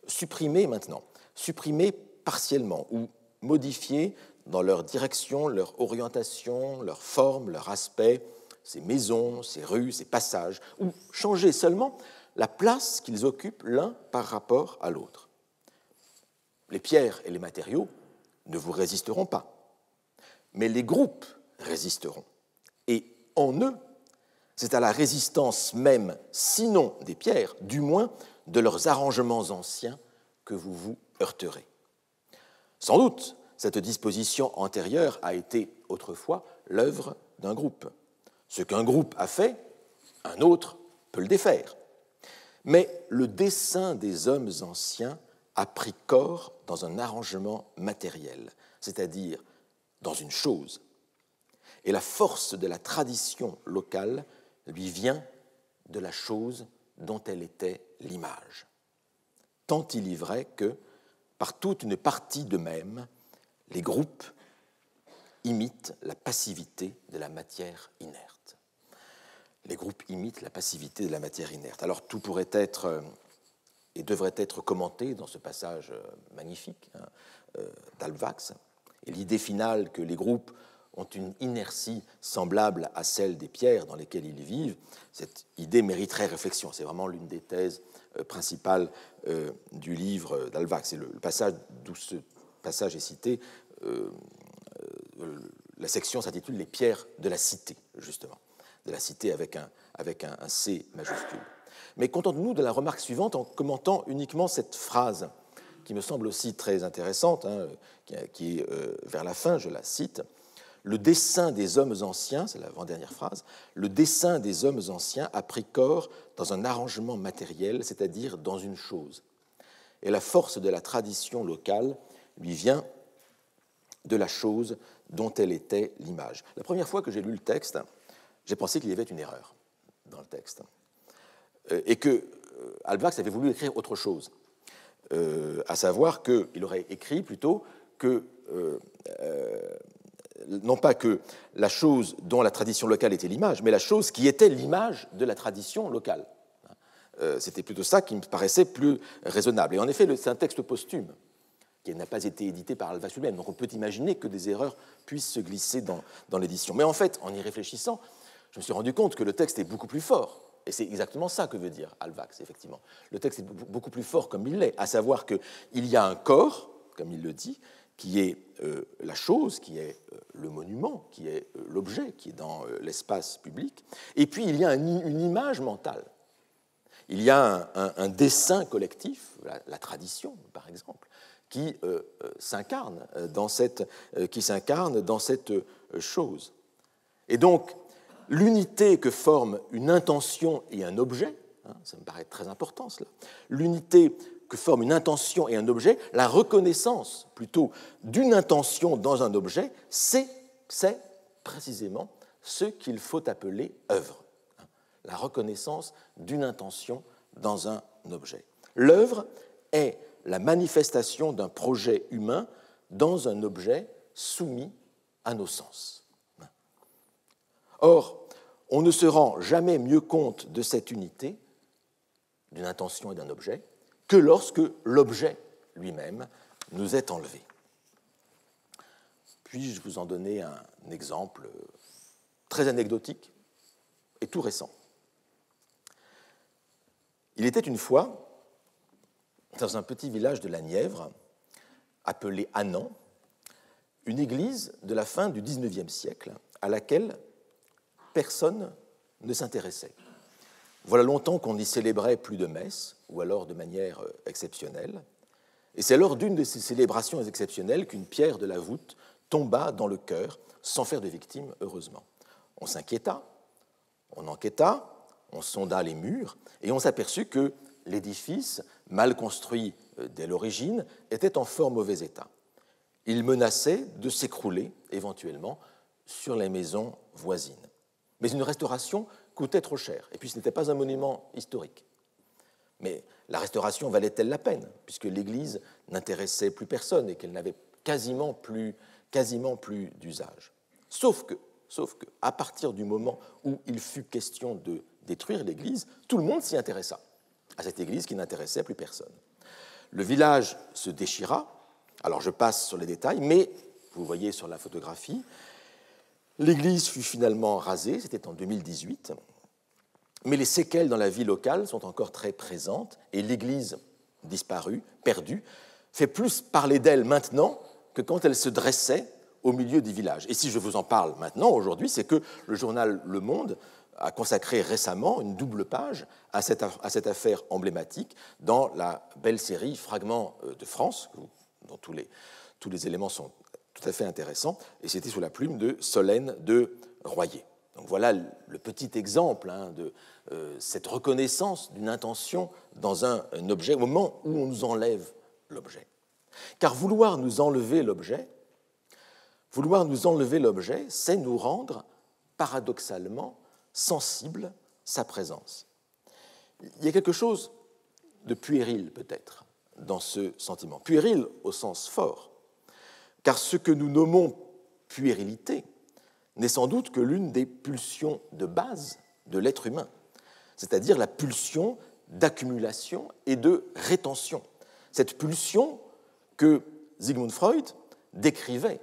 A: Supprimer maintenant, supprimer partiellement ou modifier dans leur direction, leur orientation, leur forme, leur aspect, ces maisons, ces rues, ces passages, ou changer seulement la place qu'ils occupent l'un par rapport à l'autre. Les pierres et les matériaux ne vous résisteront pas, mais les groupes résisteront. Et en eux, c'est à la résistance même, sinon des pierres, du moins de leurs arrangements anciens, que vous vous heurterez. Sans doute, cette disposition antérieure a été autrefois l'œuvre d'un groupe. Ce qu'un groupe a fait, un autre peut le défaire. Mais le dessein des hommes anciens a pris corps dans un arrangement matériel, c'est-à-dire dans une chose. Et la force de la tradition locale lui vient de la chose dont elle était l'image. Tant il est vrai que, par toute une partie d'eux-mêmes, les groupes imitent la passivité de la matière inerte. Les groupes imitent la passivité de la matière inerte. Alors tout pourrait être et devrait être commenté dans ce passage magnifique d'Halbwachs. Et l'idée finale que les groupes ont une inertie semblable à celle des pierres dans lesquelles ils vivent, cette idée mériterait réflexion. C'est vraiment l'une des thèses principales du livre d'Halbwachs. Et le passage d'où ce passage est cité, la section s'intitule « Les pierres de la cité », justement, de la cité avec un C majuscule. Mais contentons-nous de la remarque suivante en commentant uniquement cette phrase qui me semble aussi très intéressante, qui est vers la fin, je la cite. « Le dessein des hommes anciens », c'est l'avant-dernière phrase, « le dessein des hommes anciens a pris corps dans un arrangement matériel, c'est-à-dire dans une chose. Et la force de la tradition locale lui vient de la chose dont elle était l'image. » La première fois que j'ai lu le texte, j'ai pensé qu'il y avait une erreur dans le texte et que Halbwachs avait voulu écrire autre chose, à savoir qu'il aurait écrit plutôt que, non pas que la chose dont la tradition locale était l'image, mais la chose qui était l'image de la tradition locale. C'était plutôt ça qui me paraissait plus raisonnable. Et en effet, c'est un texte posthume qui n'a pas été édité par Halbwachs lui-même, donc on peut imaginer que des erreurs puissent se glisser dans l'édition. Mais en fait, en y réfléchissant, je me suis rendu compte que le texte est beaucoup plus fort. Et c'est exactement ça que veut dire Halbwachs, effectivement. Le texte est beaucoup plus fort comme il l'est, à savoir qu'il y a un corps, comme il le dit, qui est la chose, qui est le monument, qui est l'objet, qui est dans l'espace public, et puis il y a une image mentale. Il y a un dessin collectif, la tradition, par exemple, qui s'incarne dans cette chose. Et donc, l'unité que forment une intention et un objet, ça me paraît très important cela, l'unité que forment une intention et un objet, la reconnaissance plutôt d'une intention dans un objet, c'est précisément ce qu'il faut appeler œuvre. La reconnaissance d'une intention dans un objet. L'œuvre est la manifestation d'un projet humain dans un objet soumis à nos sens. Or, on ne se rend jamais mieux compte de cette unité, d'une intention et d'un objet, que lorsque l'objet lui-même nous est enlevé. Puis-je vous en donner un exemple très anecdotique et tout récent. Il était une fois, dans un petit village de la Nièvre, appelé Annan, une église de la fin du XIXe siècle à laquelle personne ne s'intéressait. Voilà longtemps qu'on n'y célébrait plus de messes, ou alors de manière exceptionnelle. Et c'est lors d'une de ces célébrations exceptionnelles qu'une pierre de la voûte tomba dans le chœur, sans faire de victimes, heureusement. On s'inquiéta, on enquêta, on sonda les murs, et on s'aperçut que l'édifice, mal construit dès l'origine, était en fort mauvais état. Il menaçait de s'écrouler, éventuellement, sur les maisons voisines. Mais une restauration coûtait trop cher, et puis ce n'était pas un monument historique. Mais la restauration valait-elle la peine, puisque l'Église n'intéressait plus personne et qu'elle n'avait quasiment plus d'usage. Sauf que, à partir du moment où il fut question de détruire l'Église, tout le monde s'y intéressa, à cette Église qui n'intéressait plus personne. Le village se déchira, alors je passe sur les détails, mais vous voyez sur la photographie, l'Église fut finalement rasée, c'était en 2018, mais les séquelles dans la vie locale sont encore très présentes et l'Église disparue, perdue, fait plus parler d'elle maintenant que quand elle se dressait au milieu du village. Et si je vous en parle maintenant, aujourd'hui, c'est que le journal Le Monde a consacré récemment une double page à cette affaire emblématique dans la belle série Fragments de France, dont tous les éléments sont tout à fait intéressants, et c'était sous la plume de Solène de Royer. Donc voilà le petit exemple de cette reconnaissance d'une intention dans un objet au moment où on nous enlève l'objet. Car vouloir nous enlever l'objet, c'est nous rendre paradoxalement sensibles sa présence. Il y a quelque chose de puéril peut-être dans ce sentiment. Puéril au sens fort, car ce que nous nommons puérilité n'est sans doute que l'une des pulsions de base de l'être humain, c'est-à-dire la pulsion d'accumulation et de rétention. Cette pulsion que Sigmund Freud décrivait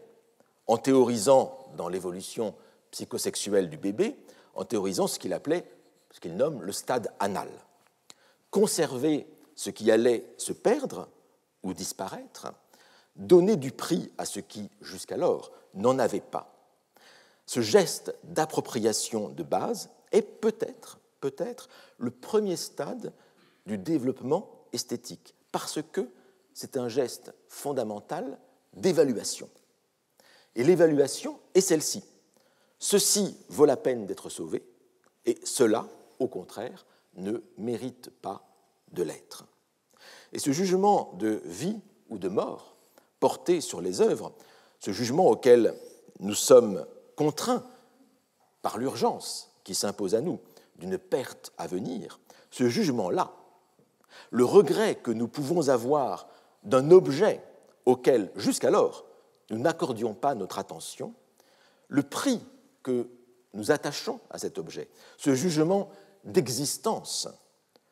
A: en théorisant dans l'évolution psychosexuelle du bébé, en théorisant ce qu'il nomme le stade anal. Conserver ce qui allait se perdre ou disparaître, donner du prix à ce qui, jusqu'alors, n'en avait pas. Ce geste d'appropriation de base est peut-être le premier stade du développement esthétique, parce que c'est un geste fondamental d'évaluation. Et l'évaluation est celle-ci. Ceci vaut la peine d'être sauvé, et cela, au contraire, ne mérite pas de l'être. Et ce jugement de vie ou de mort porté sur les œuvres, ce jugement auquel nous sommes contraints par l'urgence qui s'impose à nous d'une perte à venir, ce jugement-là, le regret que nous pouvons avoir d'un objet auquel, jusqu'alors, nous n'accordions pas notre attention, le prix que nous attachons à cet objet, ce jugement d'existence,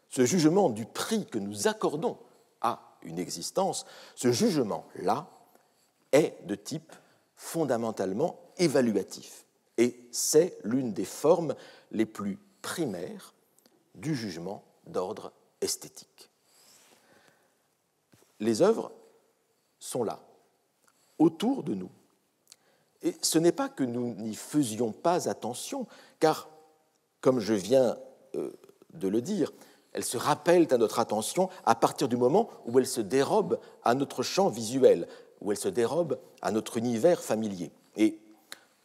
A: ce jugement du prix que nous accordons à une existence, ce jugement-là est de type fondamentalement évaluatif. Et c'est l'une des formes les plus primaires du jugement d'ordre esthétique. Les œuvres sont là, autour de nous. Et ce n'est pas que nous n'y faisions pas attention, car, comme je viens de le dire, elles se rappellent à notre attention à partir du moment où elles se dérobent à notre champ visuel, où elles se dérobent à notre univers familier. Et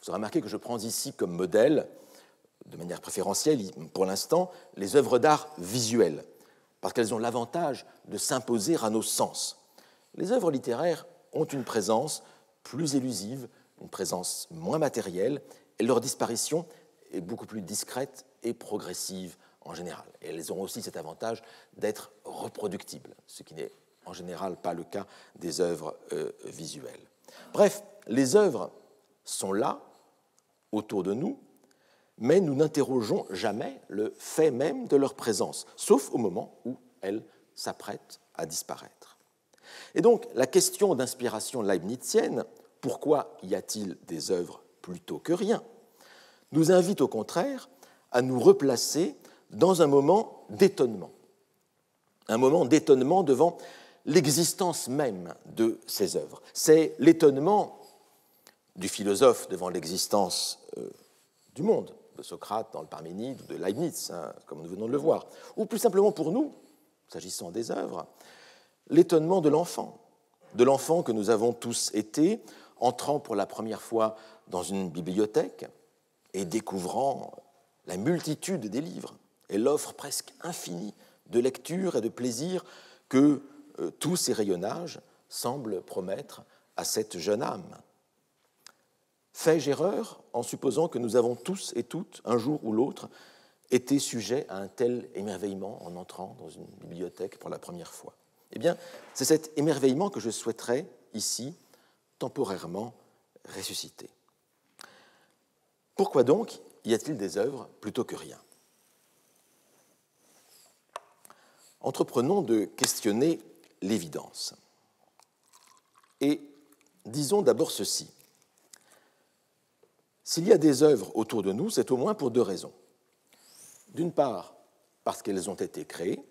A: vous aurez remarqué que je prends ici comme modèle, de manière préférentielle pour l'instant, les œuvres d'art visuelles, parce qu'elles ont l'avantage de s'imposer à nos sens. Les œuvres littéraires ont une présence plus élusive, une présence moins matérielle, et leur disparition est beaucoup plus discrète et progressive en général. Et elles ont aussi cet avantage d'être reproductibles, ce qui n'est en général pas le cas des œuvres visuelles. Bref, les œuvres sont là, autour de nous, mais nous n'interrogeons jamais le fait même de leur présence, sauf au moment où elles s'apprêtent à disparaître. Et donc, la question d'inspiration leibnizienne, pourquoi y a-t-il des œuvres plutôt que rien, nous invite au contraire à nous replacer dans un moment d'étonnement, un moment d'étonnement devant l'existence même de ces œuvres. C'est l'étonnement du philosophe devant l'existence du monde, de Socrate dans le Parménide ou de Leibniz, comme nous venons de le voir, ou plus simplement pour nous, s'agissant des œuvres, l'étonnement de l'enfant que nous avons tous été, entrant pour la première fois dans une bibliothèque et découvrant la multitude des livres et l'offre presque infinie de lecture et de plaisir que tous ces rayonnages semblent promettre à cette jeune âme. Fais-je erreur en supposant que nous avons tous et toutes, un jour ou l'autre, été sujets à un tel émerveillement en entrant dans une bibliothèque pour la première fois? Eh bien, c'est cet émerveillement que je souhaiterais ici temporairement ressusciter. Pourquoi donc y a-t-il des œuvres plutôt que rien? Entreprenons de questionner l'évidence. Et disons d'abord ceci. S'il y a des œuvres autour de nous, c'est au moins pour deux raisons. D'une part, parce qu'elles ont été créées,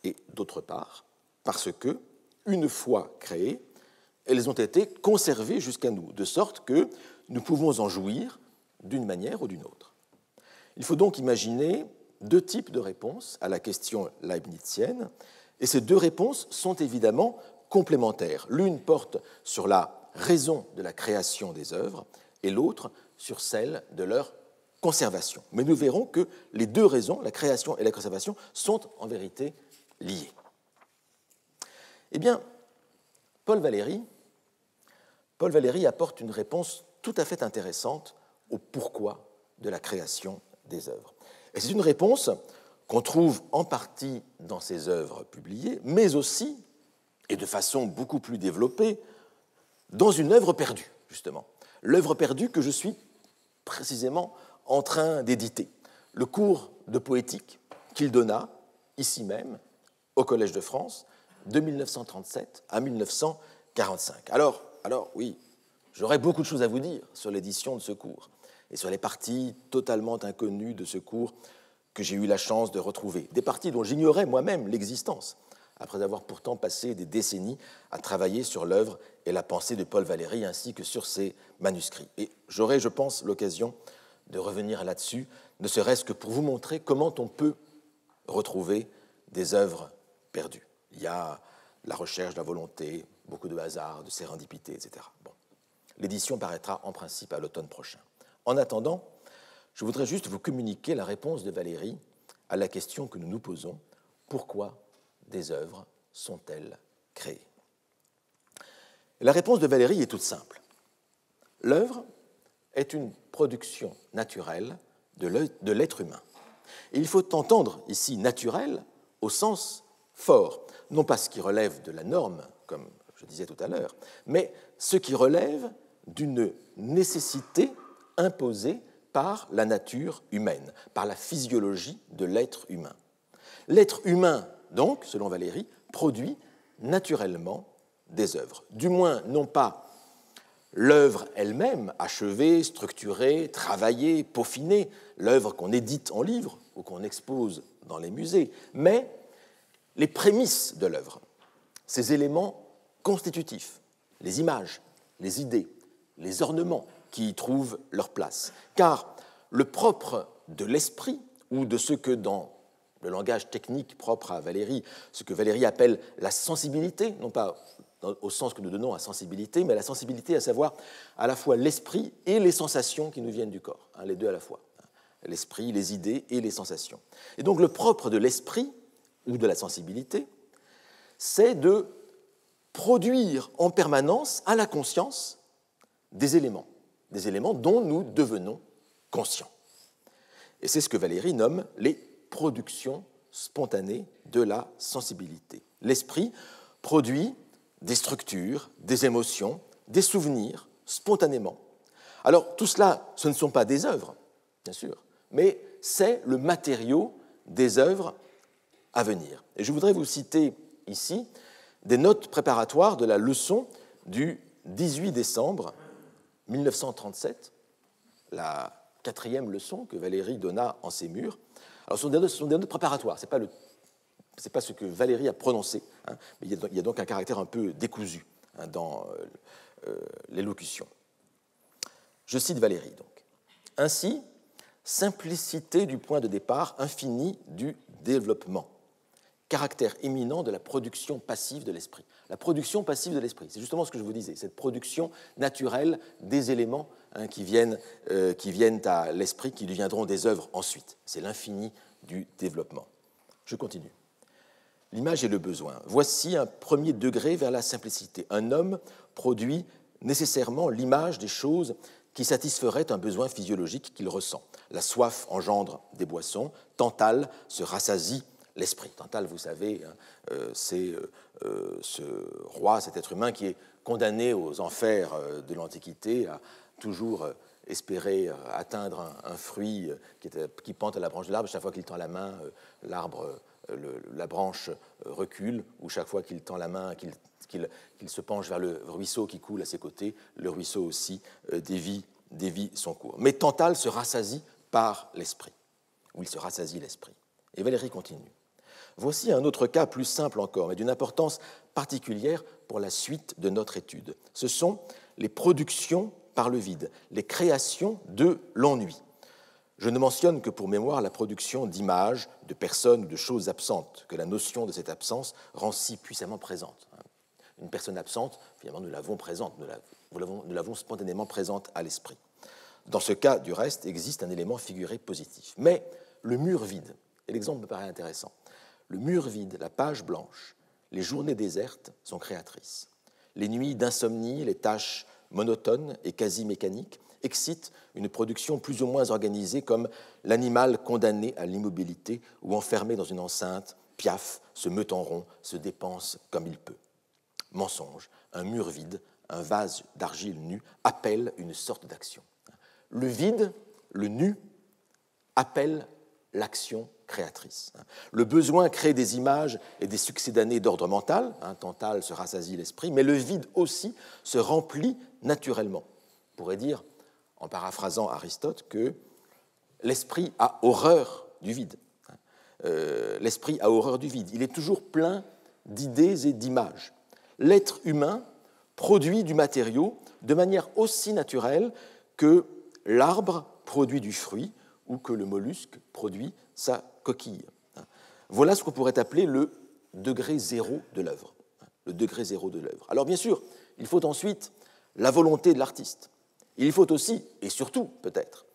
A: et d'autre part, parce que, une fois créées, elles ont été conservées jusqu'à nous, de sorte que nous pouvons en jouir d'une manière ou d'une autre. Il faut donc imaginer deux types de réponses à la question leibnizienne, et ces deux réponses sont évidemment complémentaires. L'une porte sur la raison de la création des œuvres, et l'autre sur celle de leur conservation. Mais nous verrons que les deux raisons, la création et la conservation, sont en vérité liées. Eh bien, Paul Valéry apporte une réponse tout à fait intéressante au pourquoi de la création des œuvres. Et c'est une réponse qu'on trouve en partie dans ses œuvres publiées, mais aussi, et de façon beaucoup plus développée, dans une œuvre perdue, justement. L'œuvre perdue que je suis précisément en train d'éditer, le cours de poétique qu'il donna, ici même, au Collège de France, de 1937 à 1945. Alors oui, j'aurais beaucoup de choses à vous dire sur l'édition de ce cours et sur les parties totalement inconnues de ce cours que j'ai eu la chance de retrouver, des parties dont j'ignorais moi-même l'existence, après avoir pourtant passé des décennies à travailler sur l'œuvre et la pensée de Paul Valéry ainsi que sur ses manuscrits. Et j'aurai, je pense, l'occasion de revenir là-dessus, ne serait-ce que pour vous montrer comment on peut retrouver des œuvres perdues. Il y a la recherche de la volonté, beaucoup de hasard, de sérendipité, etc. Bon. L'édition paraîtra en principe à l'automne prochain. En attendant, je voudrais juste vous communiquer la réponse de Valéry à la question que nous nous posons. Pourquoi des œuvres sont-elles créées? La réponse de Valéry est toute simple. L'œuvre est une production naturelle de l'être humain. Et il faut entendre ici naturel au sens fort, non pas ce qui relève de la norme, comme je disais tout à l'heure, mais ce qui relève d'une nécessité imposée par la nature humaine, par la physiologie de l'être humain. L'être humain, donc, selon Valéry, produit naturellement des œuvres. Du moins, non pas l'œuvre elle-même, achevée, structurée, travaillée, peaufinée, l'œuvre qu'on édite en livre ou qu'on expose dans les musées, mais les prémices de l'œuvre, ces éléments constitutifs, les images, les idées, les ornements qui y trouvent leur place. Car le propre de l'esprit, ou de ce que dans le langage technique propre à Valéry, ce que Valéry appelle la sensibilité, non pas au sens que nous donnons à sensibilité, mais la sensibilité, à savoir à la fois l'esprit et les sensations qui nous viennent du corps, les deux à la fois, l'esprit, les idées et les sensations. Et donc le propre de l'esprit, ou de la sensibilité, c'est de produire en permanence à la conscience des éléments dont nous devenons conscients. Et c'est ce que Valéry nomme les productions spontanées de la sensibilité. L'esprit produit des structures, des émotions, des souvenirs spontanément. Alors tout cela, ce ne sont pas des œuvres, bien sûr, mais c'est le matériau des œuvres à venir. Et je voudrais vous citer ici des notes préparatoires de la leçon du 18 décembre 1937, la 4e leçon que Valéry donna en ces murs. Alors ce sont des notes préparatoires, ce n'est pas le c'est pas ce que Valéry a prononcé, hein, mais il y a donc un caractère un peu décousu, hein, dans l'élocution. Je cite Valéry, donc. Ainsi, simplicité du point de départ infini du développement, caractère éminent de la production passive de l'esprit. La production passive de l'esprit, c'est justement ce que je vous disais, cette production naturelle des éléments, hein, qui viennent à l'esprit, qui deviendront des œuvres ensuite. C'est l'infini du développement. Je continue. L'image et le besoin. Voici un premier degré vers la simplicité. Un homme produit nécessairement l'image des choses qui satisferaient un besoin physiologique qu'il ressent. La soif engendre des boissons, Tantale se rassasie l'esprit. Tantale, vous savez, hein, c'est ce roi, cet être humain qui est condamné aux enfers de l'Antiquité, à toujours espérer atteindre un fruit qui pente à la branche de l'arbre. Chaque fois qu'il tend la main, la branche recule, ou chaque fois qu'il tend la main, qu'il se penche vers le ruisseau qui coule à ses côtés, le ruisseau aussi dévie son cours. Mais Tantale se rassasie par l'esprit, ou il se rassasie l'esprit. Et Valéry continue. Voici un autre cas plus simple encore, mais d'une importance particulière pour la suite de notre étude. Ce sont les productions par le vide, les créations de l'ennui. Je ne mentionne que pour mémoire la production d'images, de personnes ou de choses absentes, que la notion de cette absence rend si puissamment présente. Une personne absente, finalement, nous l'avons présente, nous l'avons spontanément présente à l'esprit. Dans ce cas, du reste, existe un élément figuré positif. Mais le mur vide, et l'exemple me paraît intéressant, le mur vide, la page blanche, les journées désertes sont créatrices. Les nuits d'insomnie, les tâches monotones et quasi mécaniques excitent une production plus ou moins organisée, comme l'animal condamné à l'immobilité ou enfermé dans une enceinte, piaffe, se meut en rond, se dépense comme il peut. Mensonge, un mur vide, un vase d'argile nue appelle une sorte d'action. Le vide, le nu, appelle l'action créatrice. Le besoin crée des images et des succédanées d'ordre mental, Tantale se rassasie l'esprit, mais le vide aussi se remplit naturellement. On pourrait dire, en paraphrasant Aristote, que l'esprit a horreur du vide. L'esprit a horreur du vide. Il est toujours plein d'idées et d'images. L'être humain produit du matériau de manière aussi naturelle que l'arbre produit du fruit ou que le mollusque produit sa coquille. Voilà ce qu'on pourrait appeler le degré zéro de l'œuvre. Le degré zéro de l'œuvre. Alors bien sûr, il faut ensuite la volonté de l'artiste. Il faut aussi, et surtout peut-être,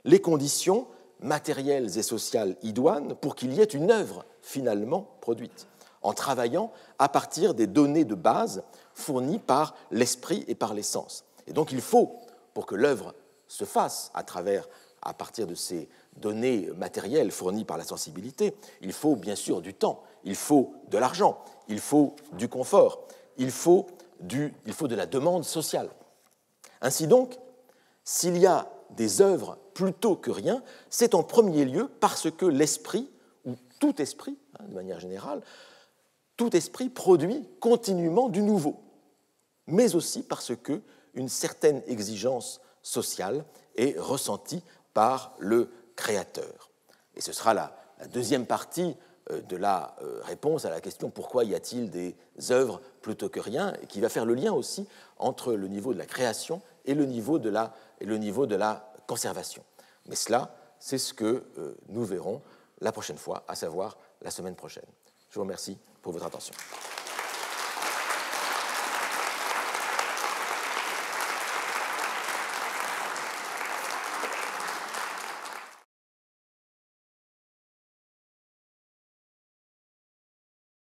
A: les conditions matérielles et sociales idoines pour qu'il y ait une œuvre finalement produite, en travaillant à partir des données de base fournies par l'esprit et par les sens. Et donc il faut, pour que l'œuvre se fasse à partir de ces données matérielles fournies par la sensibilité, il faut bien sûr du temps, il faut de l'argent, il faut du confort, il faut de la demande sociale. Ainsi donc, s'il y a des œuvres plutôt que rien, c'est en premier lieu parce que l'esprit, ou tout esprit, de manière générale, tout esprit produit continuellement du nouveau, mais aussi parce qu'une certaine exigence sociale est ressentie par le créateur. Et ce sera la deuxième partie de la réponse à la question pourquoi y a-t-il des œuvres plutôt que rien, et qui va faire le lien aussi entre le niveau de la création et le niveau de la conservation. Mais cela, c'est ce que nous verrons la prochaine fois, à savoir la semaine prochaine. Je vous remercie pour votre attention.